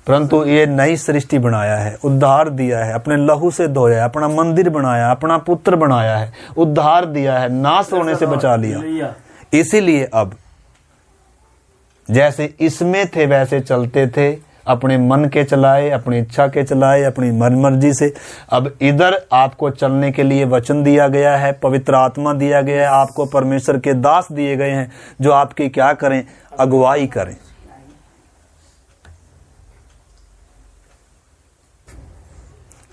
परंतु ये नई सृष्टि बनाया है, उद्धार दिया है, अपने लहू से धोया है, अपना मंदिर बनाया, अपना पुत्र बनाया है, उद्धार दिया है, नाश होने से बचा लिया। इसीलिए अब जैसे इसमें थे वैसे चलते थे, अपने मन के चलाए, अपनी इच्छा के चलाए, अपनी मर्जी से। अब इधर आपको चलने के लिए वचन दिया गया है, पवित्र आत्मा दिया गया है, आपको परमेश्वर के दास दिए गए हैं जो आपकी क्या करें, अगुवाई करें।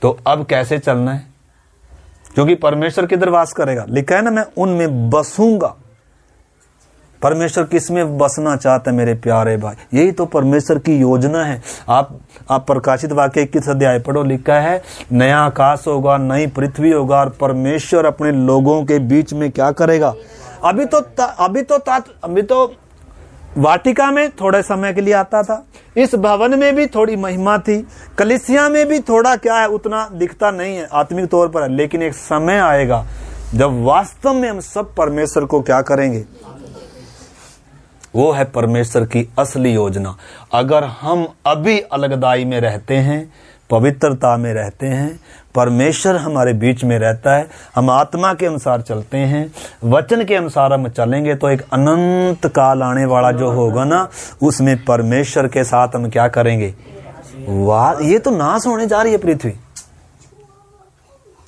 तो अब कैसे चलना है? क्योंकि परमेश्वर किधर वास करेगा? लिखा है ना, मैं उनमें बसूंगा। परमेश्वर किस में बसना चाहता है मेरे प्यारे भाई? यही तो परमेश्वर की योजना है। आप प्रकाशित वाक्य 21 अध्याय पढ़ो, लिखा है नया आकाश होगा, नई पृथ्वी होगा और परमेश्वर अपने लोगों के बीच में क्या करेगा? अभी तो वाटिका में थोड़े समय के लिए आता था, इस भवन में भी थोड़ी महिमा थी, कलीसिया में भी थोड़ा क्या है, उतना दिखता नहीं है आत्मिक तौर पर, लेकिन एक समय आएगा जब वास्तव में हम सब परमेश्वर को क्या करेंगे? वो है परमेश्वर की असली योजना। अगर हम अभी अलगदाई में रहते हैं, पवित्रता में रहते हैं, परमेश्वर हमारे बीच में रहता है, हम आत्मा के अनुसार चलते हैं, वचन के अनुसार हम चलेंगे, तो एक अनंत काल आने वाला जो होगा ना, उसमें परमेश्वर के साथ हम क्या करेंगे? वाह, ये तो नाश होने जा रही है पृथ्वी।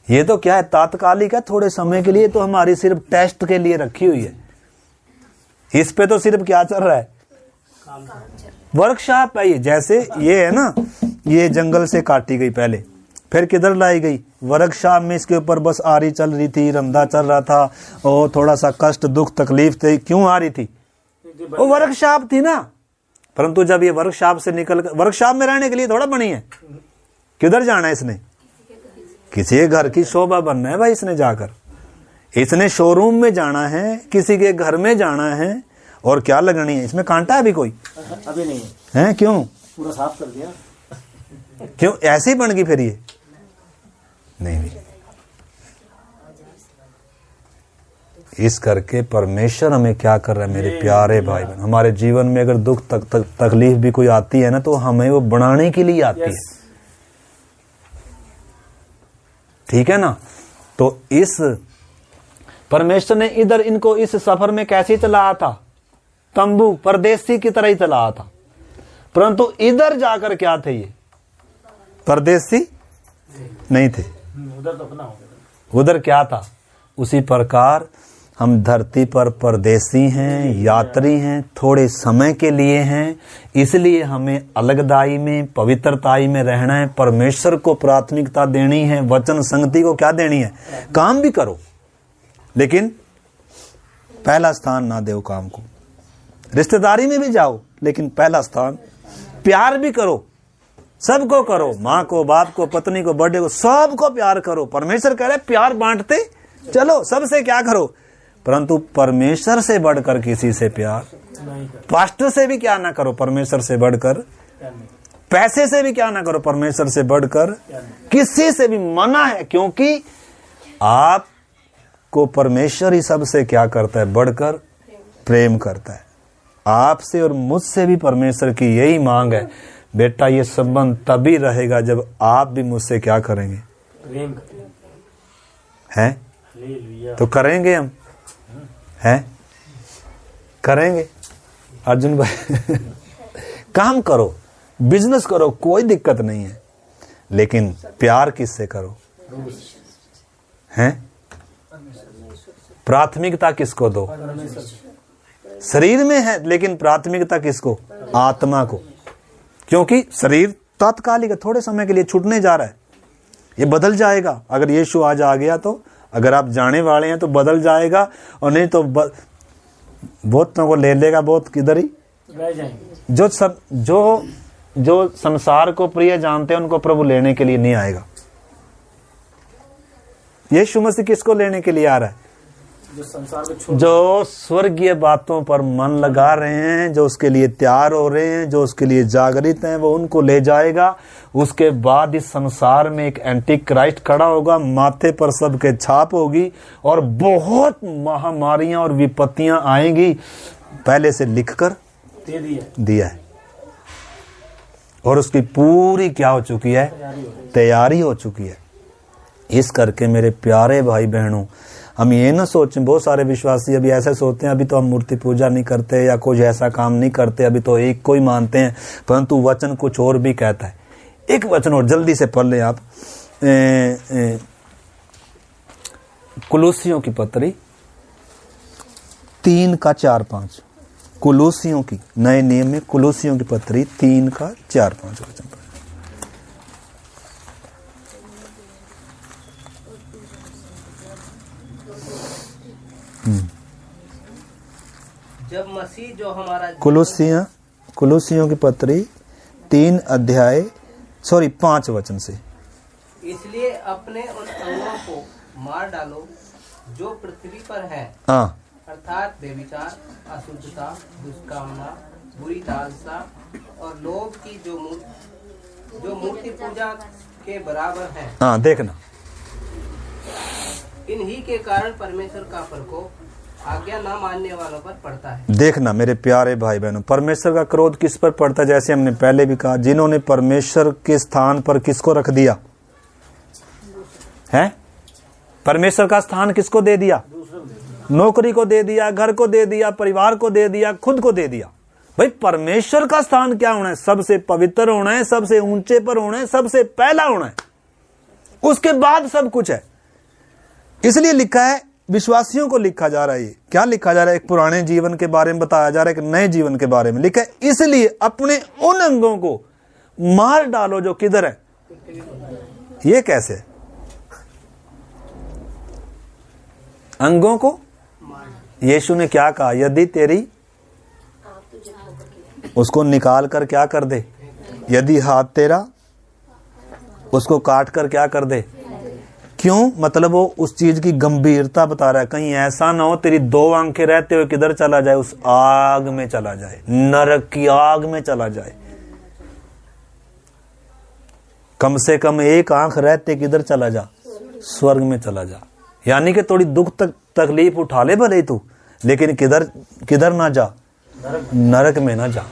ये तो क्या है, तात्कालिक है, थोड़े समय के लिए, तो हमारी सिर्फ टेस्ट के लिए रखी हुई है। इस पे तो सिर्फ क्या चल रहा है? वर्कशॉप है ये। जैसे ये है ना, ये जंगल से काटी गई पहले, फिर किधर लाई गई? वर्कशॉप में इसके ऊपर बस आरी चल रही थी, रंधा चल रहा था, और थोड़ा सा कष्ट दुख तकलीफ थी। क्यों आ रही थी? वो वर्कशॉप थी ना। परंतु जब ये वर्कशॉप से निकल कर, वर्कशॉप में रहने के लिए थोड़ा बनी है, किधर जाना है इसने? किसी के घर की शोभा बनना है भाई इसने जाकर, इसने शोरूम में जाना है, किसी के घर में जाना है, और क्या लगनी है इसमें? कांटा है अभी कोई? अभी नहीं है। हैं? क्यों? पूरा साफ कर दिया। क्यों ऐसे ही बन गई फिर ये? नहीं। इस करके परमेश्वर हमें क्या कर रहा है मेरे प्यारे भाई बहन? हमारे जीवन में अगर दुख तकलीफ भी कोई आती है ना, तो हमें वो बनाने के लिए आती है, ठीक है ना? तो इस परमेश्वर ने इधर इनको इस सफर में कैसे चलाया था? तंबू परदेसी की तरह ही चलाया था। परंतु इधर जाकर क्या थे? ये परदेसी नहीं थे, उधर तो अपना हो गया। उधर क्या था? उसी प्रकार हम धरती पर परदेसी हैं, यात्री हैं, थोड़े समय के लिए हैं, इसलिए हमें अलगदाई में, पवित्रताई में रहना है, परमेश्वर को प्राथमिकता देनी है, वचन संगति को क्या देनी है? काम भी करो, लेकिन पहला स्थान ना दो काम को। रिश्तेदारी में भी जाओ, लेकिन पहला स्थान, प्यार भी करो, सबको करो, माँ को, बाप को, पत्नी को, बर्थडे को, सबको प्यार करो। परमेश्वर कह रहे प्यार बांटते चलो, सबसे क्या करो, परंतु परमेश्वर से बढ़कर किसी से प्यार, पास्टर से भी क्या ना करो, परमेश्वर से बढ़कर, पैसे से भी क्या ना करो, परमेश्वर से बढ़कर, किसी से भी मना है, क्योंकि आप को परमेश्वर ही सबसे क्या करता है? बढ़कर प्रेम करता है। आपसे और मुझसे भी परमेश्वर की यही मांग है, बेटा ये संबंध तभी रहेगा जब आप भी मुझसे क्या करेंगे? प्रेम हैं? तो करेंगे हम, हैं? करेंगे अर्जुन भाई। काम करो, बिजनेस करो, कोई दिक्कत नहीं है, लेकिन प्यार किससे करो? हैं? प्राथमिकता किसको दो? शरीर में है, लेकिन प्राथमिकता किसको? आत्मा को। क्योंकि शरीर तात्कालिक है, थोड़े समय के लिए छूटने जा रहा है, ये बदल जाएगा। अगर यीशु आज आ गया तो, अगर आप जाने वाले हैं तो बदल जाएगा, और नहीं तो बहुतों को ले लेगा, बहुत किधर ही रह जाएंगे। जो संसार को प्रिय जानते हैं उनको प्रभु लेने के लिए नहीं आएगा। यीशु मसीह किसको लेने के लिए आ रहा है? जो संसार को छोड़, जो स्वर्गीय बातों पर मन लगा रहे हैं, जो उसके लिए तैयार हो रहे हैं, जो उसके लिए जागृत हैं, वो उनको ले जाएगा। उसके बाद इस संसार में एक एंटी क्राइस्ट खड़ा होगा, माथे पर सबके छाप होगी, और बहुत महामारियां और विपत्तियां आएंगी, पहले से लिखकर दे दिया है, और उसकी पूरी क्या हो चुकी है? तैयारी हो चुकी है। इस करके मेरे प्यारे भाई बहनों, हम ये ना सोचें, बहुत सारे विश्वासी अभी ऐसे सोचते हैं, अभी तो हम मूर्ति पूजा नहीं करते या कुछ ऐसा काम नहीं करते, अभी तो एक को ही मानते हैं, परंतु वचन कुछ और भी कहता है। एक वचन और जल्दी से पढ़ लें आप, कुलूसियों की पत्री 3:4-5। कुलूसियों की, नए नियम में कुलूसियों की पत्री 3:4-5 वचन पढ़ें। जब मसीह जो हमारा कुलुसियों की पत्री 5 वचन से, इसलिए अपने उन अंगों को मार डालो जो पृथ्वी पर है, अर्थात व्यभिचार, अशुद्धता, दुष्कामना, बुरी लालसा और लोभ की जो मूर्ति पूजा के बराबर है। देखना, इन्हीं के कारण परमेश्वर का प्रकोप आज्ञा न मानने वालों पर पड़ता है। देखना मेरे प्यारे भाई बहनों, परमेश्वर का क्रोध किस पर पड़ता है? जैसे हमने पहले भी कहा, जिन्होंने परमेश्वर के स्थान पर किसको रख दिया है? परमेश्वर का स्थान किसको दे दिया? नौकरी को दे दिया, घर को दे दिया, परिवार को दे दिया, खुद को दे दिया। भाई परमेश्वर का स्थान क्या होना है? सबसे पवित्र होना है, सबसे ऊंचे पर होना है, सबसे पहला होना है, उसके बाद सब कुछ है। इसलिए लिखा है, विश्वासियों को लिखा जा रहा है। क्या लिखा जा रहा है? एक पुराने जीवन के बारे में बताया जा रहा है, एक नए जीवन के बारे में लिखा है। इसलिए अपने उन अंगों को मार डालो जो किधर है। ये कैसे? अंगों को यीशु ने क्या कहा? यदि तेरी, उसको निकाल कर क्या कर दे। यदि हाथ तेरा, उसको काट कर क्या कर दे। क्यों? मतलब वो उस चीज की गंभीरता बता रहा है। कहीं ऐसा ना हो तेरी 2 आंखें रहते हुए किधर चला जाए? उस आग में चला जाए, नरक की आग में चला जाए। कम से कम एक आंख रहते किधर चला जा? स्वर्ग में चला जा। यानी कि थोड़ी दुख तकलीफ उठा ले भले तू, लेकिन किधर ना जा? नरक में ना जा।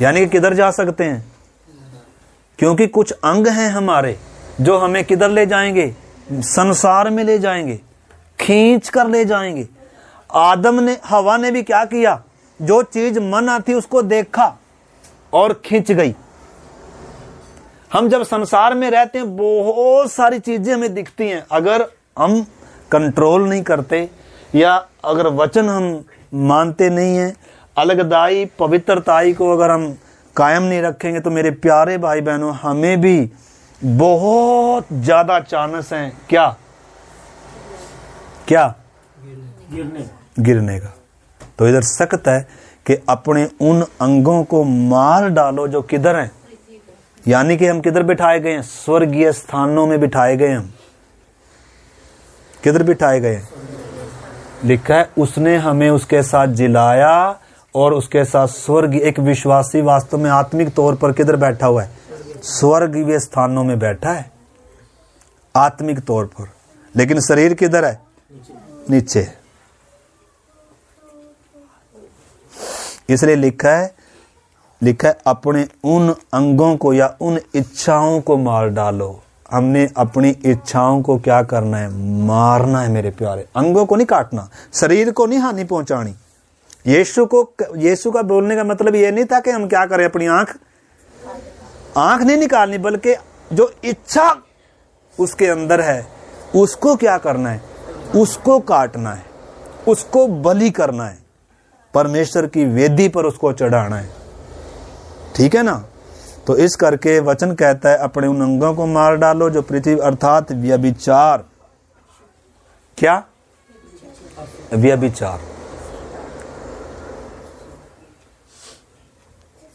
यानी कि किधर जा सकते हैं? क्योंकि कुछ अंग हैं हमारे जो हमें किधर ले जाएंगे? संसार में ले जाएंगे, खींच कर ले जाएंगे। हवा ने भी क्या किया? जो चीज मन आती उसको देखा और खींच गई। हम जब संसार में रहते हैं, बहुत सारी चीजें हमें दिखती हैं। अगर हम कंट्रोल नहीं करते या अगर वचन हम मानते नहीं हैं, अलगदाई पवित्रताई को अगर हम कायम नहीं रखेंगे, तो मेरे प्यारे भाई बहनों, हमें भी बहुत ज्यादा चांस हैं क्या गिरने का। तो इधर सख्त है कि अपने उन अंगों को मार डालो जो किधर हैं। यानी कि हम किधर बिठाए गए हैं? स्वर्गीय स्थानों में बिठाए गए। हम किधर बिठाए गए? लिखा है, उसने हमें उसके साथ जिलाया और उसके साथ स्वर्ग। एक विश्वासी वास्तव में आत्मिक तौर पर किधर बैठा हुआ है? स्वर्गीय स्थानों में बैठा है आत्मिक तौर पर, लेकिन शरीर किधर है? नीचे। इसलिए लिखा है अपने उन अंगों को या उन इच्छाओं को मार डालो। हमने अपनी इच्छाओं को क्या करना है? मारना है मेरे प्यारे। अंगों को नहीं काटना, शरीर को नहीं हानि पहुंचानी। यीशु का बोलने का मतलब ये नहीं था कि हम क्या करें, अपनी आंख नहीं निकालनी, बल्कि जो इच्छा उसके अंदर है उसको क्या करना है? उसको काटना है, उसको बलि करना है, परमेश्वर की वेदी पर उसको चढ़ाना है। ठीक है ना? तो इस करके वचन कहता है, अपने उन अंगों को मार डालो जो पृथ्वी, अर्थात व्यभिचार। क्या? व्यभिचार,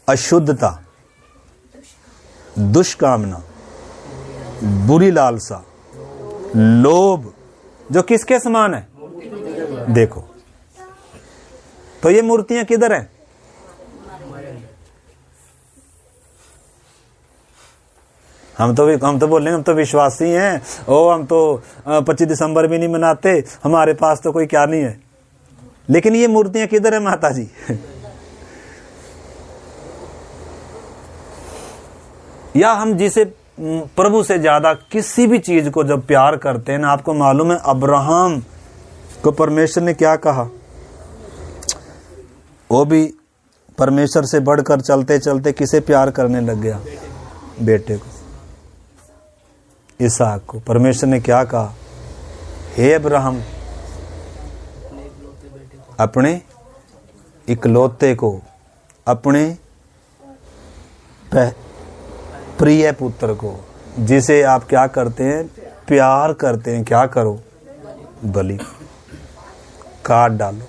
अशुद्धता, दुष्कामना, बुरी लालसा, लोभ, जो किसके समान है? देखो, तो ये मूर्तियां किधर हैं? हम तो बोलेंगे हम तो विश्वासी हैं, हम तो 25 दिसंबर भी नहीं मनाते, हमारे पास तो कोई क्या नहीं है। लेकिन ये मूर्तियां किधर है माता जी? या हम जिसे प्रभु से ज्यादा किसी भी चीज को जब प्यार करते हैं ना, आपको मालूम है अब्राहम को परमेश्वर ने क्या कहा? वो भी परमेश्वर से बढ़कर चलते चलते किसे प्यार करने लग गया? बेटे को, इसहाक को। परमेश्वर ने क्या कहा? हे अब्राहम, अपने इकलौते को, अपने प्रिय पुत्र को, जिसे आप क्या करते हैं? प्यार करते हैं, क्या करो? बलि, काट डालो।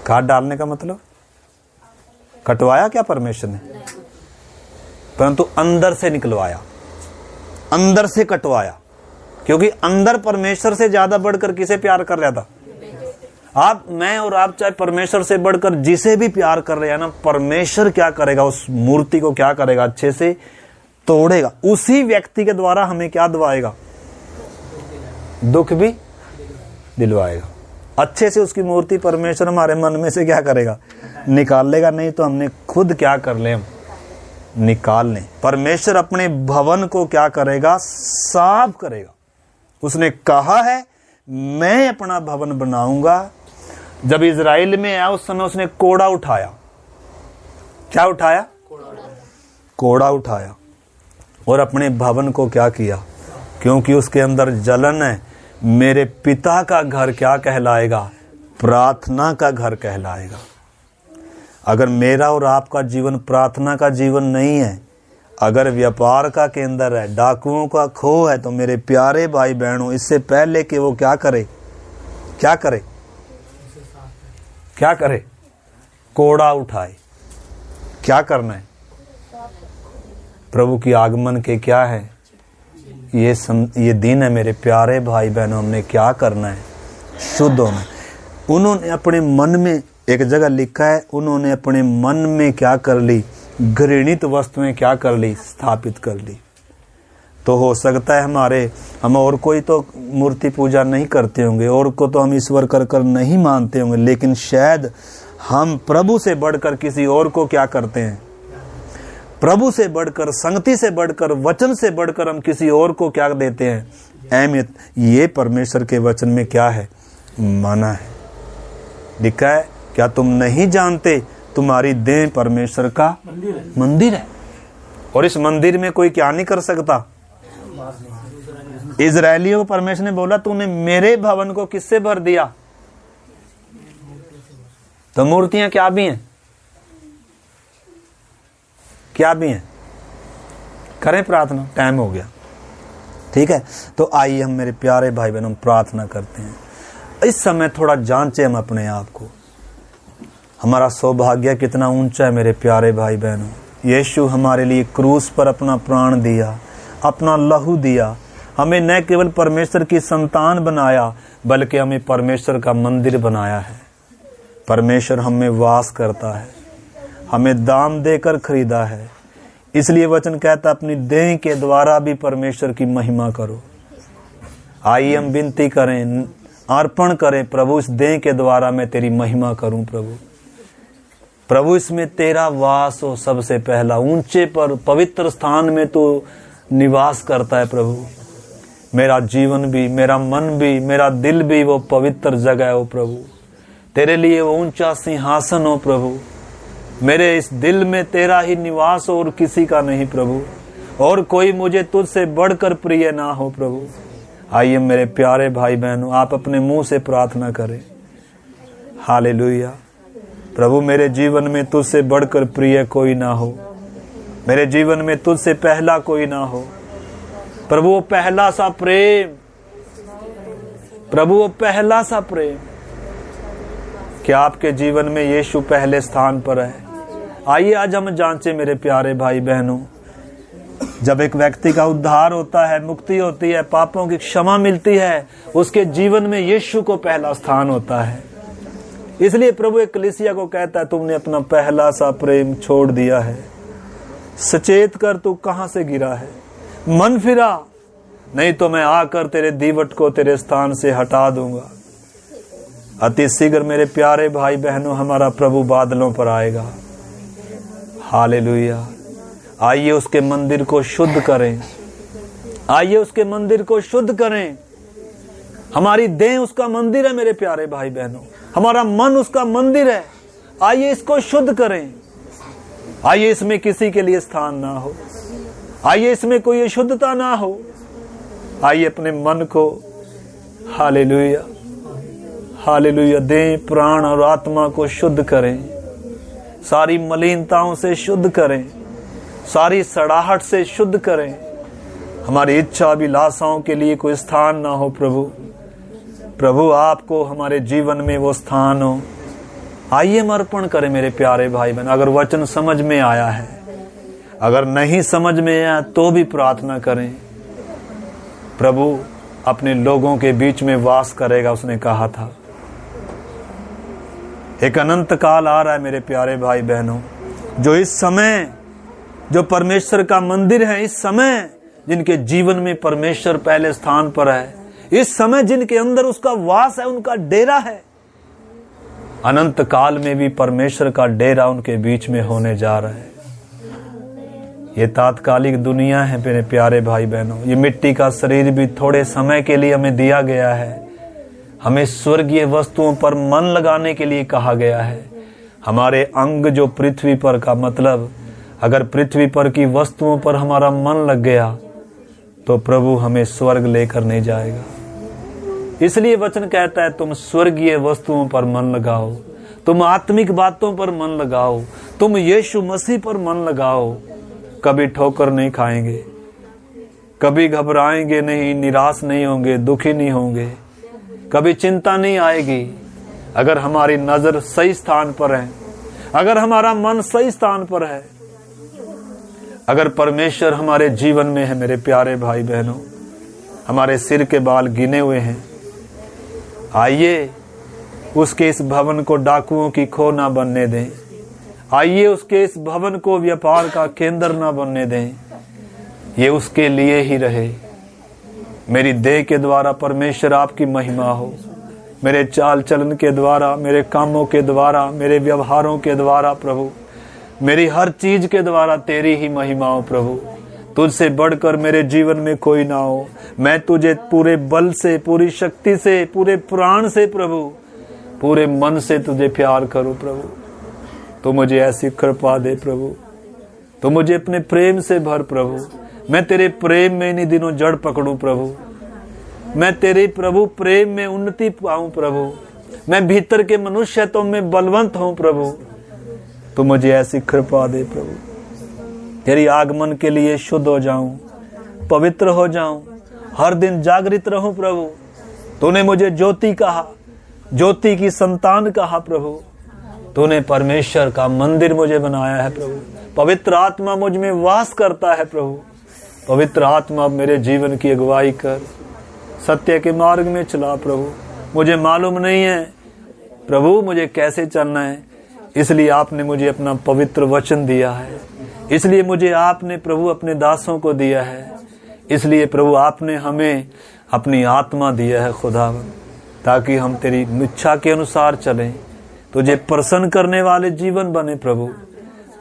काट डालने का मतलब कटवाया क्या परमेश्वर ने, परंतु अंदर से निकलवाया, अंदर से कटवाया। क्योंकि अंदर परमेश्वर से ज्यादा बढ़कर किसे प्यार कर रहा था? आप, मैं और आप चाहे परमेश्वर से बढ़कर जिसे भी प्यार कर रहे हैं ना, परमेश्वर क्या करेगा, उस मूर्ति को क्या करेगा, अच्छे से तोड़ेगा। उसी व्यक्ति के द्वारा हमें क्या दिलवाएगा? दुख भी दिलवाएगा। अच्छे से उसकी मूर्ति परमेश्वर हमारे मन में से क्या करेगा? निकाल लेगा। नहीं तो हमने खुद क्या कर ले, हम निकाल लें। परमेश्वर अपने भवन को क्या करेगा? साफ करेगा। उसने कहा है मैं अपना भवन बनाऊंगा। जब इजराइल में आया उस समय उसने कोड़ा उठाया। क्या उठाया? कोड़ा उठाया। और अपने भवन को क्या किया? क्योंकि उसके अंदर जलन है। मेरे पिता का घर क्या कहलाएगा? प्रार्थना का घर कहलाएगा। अगर मेरा और आपका जीवन प्रार्थना का जीवन नहीं है, अगर व्यापार का केंद्र है, डाकुओं का खो है, तो मेरे प्यारे भाई बहनों, इससे पहले कि वो क्या करे, क्या करे, क्या करे? कोड़ा उठाए। क्या करना है? प्रभु की आगमन के क्या है? ये दिन है मेरे प्यारे भाई बहनों, हमने क्या करना है? शुद्ध होना है। उन्होंने अपने मन में, एक जगह लिखा है, उन्होंने अपने मन में क्या कर ली? घृणित वस्तुएं क्या कर ली? स्थापित कर ली। तो हो सकता है हम और कोई तो मूर्ति पूजा नहीं करते होंगे, और को तो हम ईश्वर कर नहीं मानते होंगे, लेकिन शायद हम प्रभु से बढ़कर किसी और को क्या करते हैं? प्रभु से बढ़कर, संगति से बढ़कर, वचन से बढ़कर हम किसी और को क्या देते हैं? अहमियत। ये परमेश्वर के वचन में क्या है? माना है। लिखा है, क्या तुम नहीं जानते तुम्हारी देह परमेश्वर का मंदिर है? और इस मंदिर में कोई क्या नहीं कर सकता? इजरायलियों को परमेश्वर ने बोला, तूने मेरे भवन को किससे भर दिया? तो मूर्तियां क्या भी हैं? क्या भी हैं? करें प्रार्थना, टाइम हो गया, ठीक है। तो आइए हम मेरे प्यारे भाई बहनों, हम प्रार्थना करते हैं। इस समय थोड़ा जांचे हम अपने आप को। हमारा सौभाग्य कितना ऊंचा है मेरे प्यारे भाई बहनों। यीशु हमारे लिए क्रूस पर अपना प्राण दिया, अपना लहू दिया, हमें न केवल परमेश्वर की संतान बनाया, बल्कि हमें परमेश्वर का मंदिर बनाया है। परमेश्वर हम में वास करता है, हमें दाम देकर खरीदा है। इसलिए वचन कहता, अपनी देह के द्वारा भी परमेश्वर की महिमा करो। आइए हम विनती करें, अर्पण करें, प्रभु इस देह के द्वारा मैं तेरी महिमा करूं। प्रभु इसमें तेरा वास हो। सबसे पहला ऊंचे पर पवित्र स्थान में तू निवास करता है। प्रभु मेरा जीवन भी, मेरा मन भी, मेरा दिल भी वो पवित्र जगह हो। प्रभु तेरे लिए वो ऊंचा सिंहासन हो। प्रभु मेरे इस दिल में तेरा ही निवास हो और किसी का नहीं। प्रभु और कोई मुझे तुझसे बढ़कर प्रिय ना हो। प्रभु आइए मेरे प्यारे भाई बहनों, आप अपने मुंह से प्रार्थना करें। हालेलुया। प्रभु मेरे जीवन में तुझसे बढ़कर प्रिय कोई ना हो, मेरे जीवन में तुझसे पहला कोई ना हो। प्रभु वो पहला सा प्रेम, प्रभु वो पहला सा प्रेम, क्या आपके जीवन में यीशु पहले स्थान पर है? आइए आज हम जांचे मेरे प्यारे भाई बहनों। जब एक व्यक्ति का उद्धार होता है, मुक्ति होती है, पापों की क्षमा मिलती है, उसके जीवन में यीशु को पहला स्थान होता है। इसलिए प्रभु एक कलीसिया को कहता है, तुमने अपना पहला सा प्रेम छोड़ दिया है। सचेत कर तू कहां से गिरा है, मन फिरा, नहीं तो मैं आकर तेरे दीवट को तेरे स्थान से हटा दूंगा। अति शीघ्र मेरे प्यारे भाई बहनों हमारा प्रभु बादलों पर आएगा। हालेलुया। आइए उसके मंदिर को शुद्ध करें, आइए उसके मंदिर को शुद्ध करें। हमारी देह उसका मंदिर है मेरे प्यारे भाई बहनों, हमारा मन उसका मंदिर है। आइए इसको शुद्ध करें। आइए इसमें किसी के लिए स्थान ना हो, आइए इसमें कोई अशुद्धता ना हो। आइए अपने मन को हालेलुया हालेलुया दें, प्राण और आत्मा को शुद्ध करें, सारी मलिनताओं से शुद्ध करें, सारी सड़ाहट से शुद्ध करें। हमारी इच्छा अभिलाषाओं के लिए कोई स्थान ना हो। प्रभु आपको हमारे जीवन में वो स्थान हो, आइए हम अर्पण करें मेरे प्यारे भाई बहन। अगर वचन समझ में आया है, अगर नहीं समझ में आया तो भी प्रार्थना करें। प्रभु अपने लोगों के बीच में वास करेगा, उसने कहा था। एक अनंत काल आ रहा है मेरे प्यारे भाई बहनों, जो इस समय जो परमेश्वर का मंदिर है, इस समय जिनके जीवन में परमेश्वर पहले स्थान पर है, इस समय जिनके अंदर उसका वास है, उनका डेरा है, अनंत काल में भी परमेश्वर का डेरा उनके बीच में होने जा रहा है। ये तात्कालिक दुनिया है मेरे प्यारे भाई बहनों। ये मिट्टी का शरीर भी थोड़े समय के लिए हमें दिया गया है। हमें स्वर्गीय वस्तुओं पर मन लगाने के लिए कहा गया है। हमारे अंग जो पृथ्वी पर का मतलब, अगर पृथ्वी पर की वस्तुओं पर हमारा मन लग गया तो प्रभु हमें स्वर्ग लेकर नहीं जाएगा। इसलिए वचन कहता है तुम स्वर्गीय वस्तुओं पर मन लगाओ, तुम आत्मिक बातों पर मन लगाओ, तुम यीशु मसीह पर मन लगाओ। कभी ठोकर नहीं खाएंगे, कभी घबराएंगे नहीं, निराश नहीं होंगे, दुखी नहीं होंगे, कभी चिंता नहीं आएगी। अगर हमारी नजर सही स्थान पर है, अगर हमारा मन सही स्थान पर है, अगर परमेश्वर हमारे जीवन में है मेरे प्यारे भाई बहनों, हमारे सिर के बाल गिने हुए हैं। आइए उसके इस भवन को डाकुओं की खो ना बनने दें। आइए उसके इस भवन को व्यापार का केंद्र ना बनने दें। ये उसके लिए ही रहे। मेरी देह के द्वारा परमेश्वर आपकी महिमा हो, मेरे चाल चलन के द्वारा, मेरे कामों के द्वारा, मेरे व्यवहारों के द्वारा प्रभु, मेरी हर चीज के द्वारा तेरी ही महिमा हो प्रभु। तुझसे बढ़कर मेरे जीवन में कोई ना हो। मैं तुझे पूरे बल से, पूरी शक्ति से, पूरे प्राण से प्रभु, पूरे मन से तुझे प्यार करूं प्रभु। तो मुझे ऐसी कृपा दे प्रभु, तो मुझे अपने प्रेम से भर प्रभु। मैं तेरे प्रेम में इन्हीं दिनों जड़ पकड़ूं प्रभु। मैं तेरे प्रभु प्रेम में उन्नति पाऊं प्रभु। मैं भीतर के मनुष्यत्व में बलवंत हूं प्रभु। तो मुझे ऐसी कृपा दे प्रभु, तेरी आगमन के लिए शुद्ध हो जाऊं, पवित्र हो जाऊं, हर दिन जागृत रहूं प्रभु। तूने मुझे ज्योति कहा, ज्योति की संतान कहा प्रभु। तूने परमेश्वर का मंदिर मुझे बनाया है प्रभु। पवित्र आत्मा मुझ में वास करता है प्रभु। पवित्र आत्मा मेरे जीवन की अगुवाई कर, सत्य के मार्ग में चला प्रभु। मुझे मालूम नहीं है प्रभु मुझे कैसे चलना है, इसलिए आपने मुझे अपना पवित्र वचन दिया है। इसलिए मुझे आपने प्रभु अपने दासों को दिया है। इसलिए प्रभु आपने हमें अपनी आत्मा दिया है खुदावन, ताकि हम तेरी इच्छा के अनुसार चलें, तुझे प्रसन्न करने वाले जीवन बने प्रभु।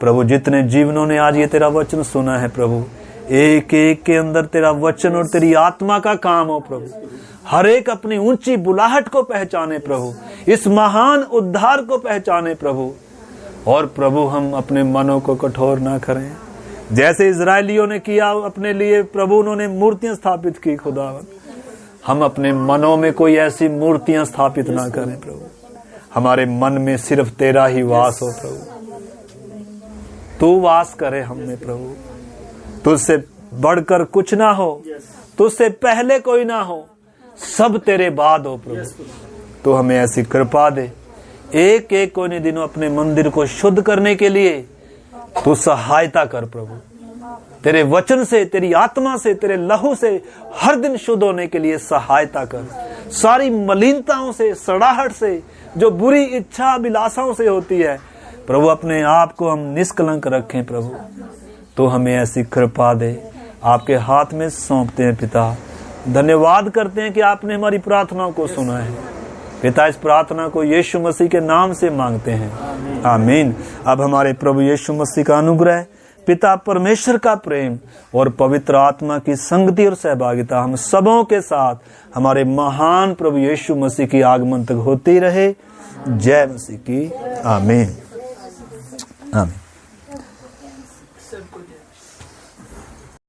प्रभु जितने जीवनों ने आज ये तेरा वचन सुना है प्रभु, एक एक के अंदर तेरा वचन और तेरी आत्मा का काम हो प्रभु। हर एक अपनी ऊंची बुलाहट को पहचाने प्रभु, इस महान उद्धार को पहचाने प्रभु। और प्रभु हम अपने मनों को कठोर ना करें, जैसे इजरायलियों ने किया अपने लिए प्रभु, उन्होंने मूर्तियां स्थापित की खुदावन। हम अपने मनों में कोई ऐसी मूर्तियां स्थापित ना करें प्रभु। हमारे मन में सिर्फ तेरा ही वास हो प्रभु। तू वास करे हम में प्रभु। तुझसे बढ़कर कुछ ना हो, तुझसे पहले कोई ना हो, सब तेरे बाद हो प्रभु। तो हमें ऐसी कृपा दे, एक एक कोने दिनों अपने मंदिर को शुद्ध करने के लिए तू सहायता कर प्रभु। तेरे वचन से, तेरी आत्मा से, तेरे लहू से हर दिन शुद्ध होने के लिए सहायता कर। सारी मलिनताओं से, सड़ाहट से, जो बुरी इच्छा अभिलाषाओं से होती है प्रभु, अपने आप को हम निष्कलंक रखें प्रभु। तो हमें ऐसी कृपा दे। आपके हाथ में सौंपते हैं पिता। धन्यवाद करते हैं कि आपने हमारी प्रार्थनाओं को सुना है पिता। इस प्रार्थना को यीशु मसीह के नाम से मांगते हैं, आमीन। अब हमारे प्रभु यीशु मसीह का अनुग्रह, पिता परमेश्वर का प्रेम और पवित्र आत्मा की संगति और सहभागिता हम सबों के साथ हमारे महान प्रभु यीशु मसीह की आगमन तक होती रहे। जय मसीह की, आमीन, आमीन।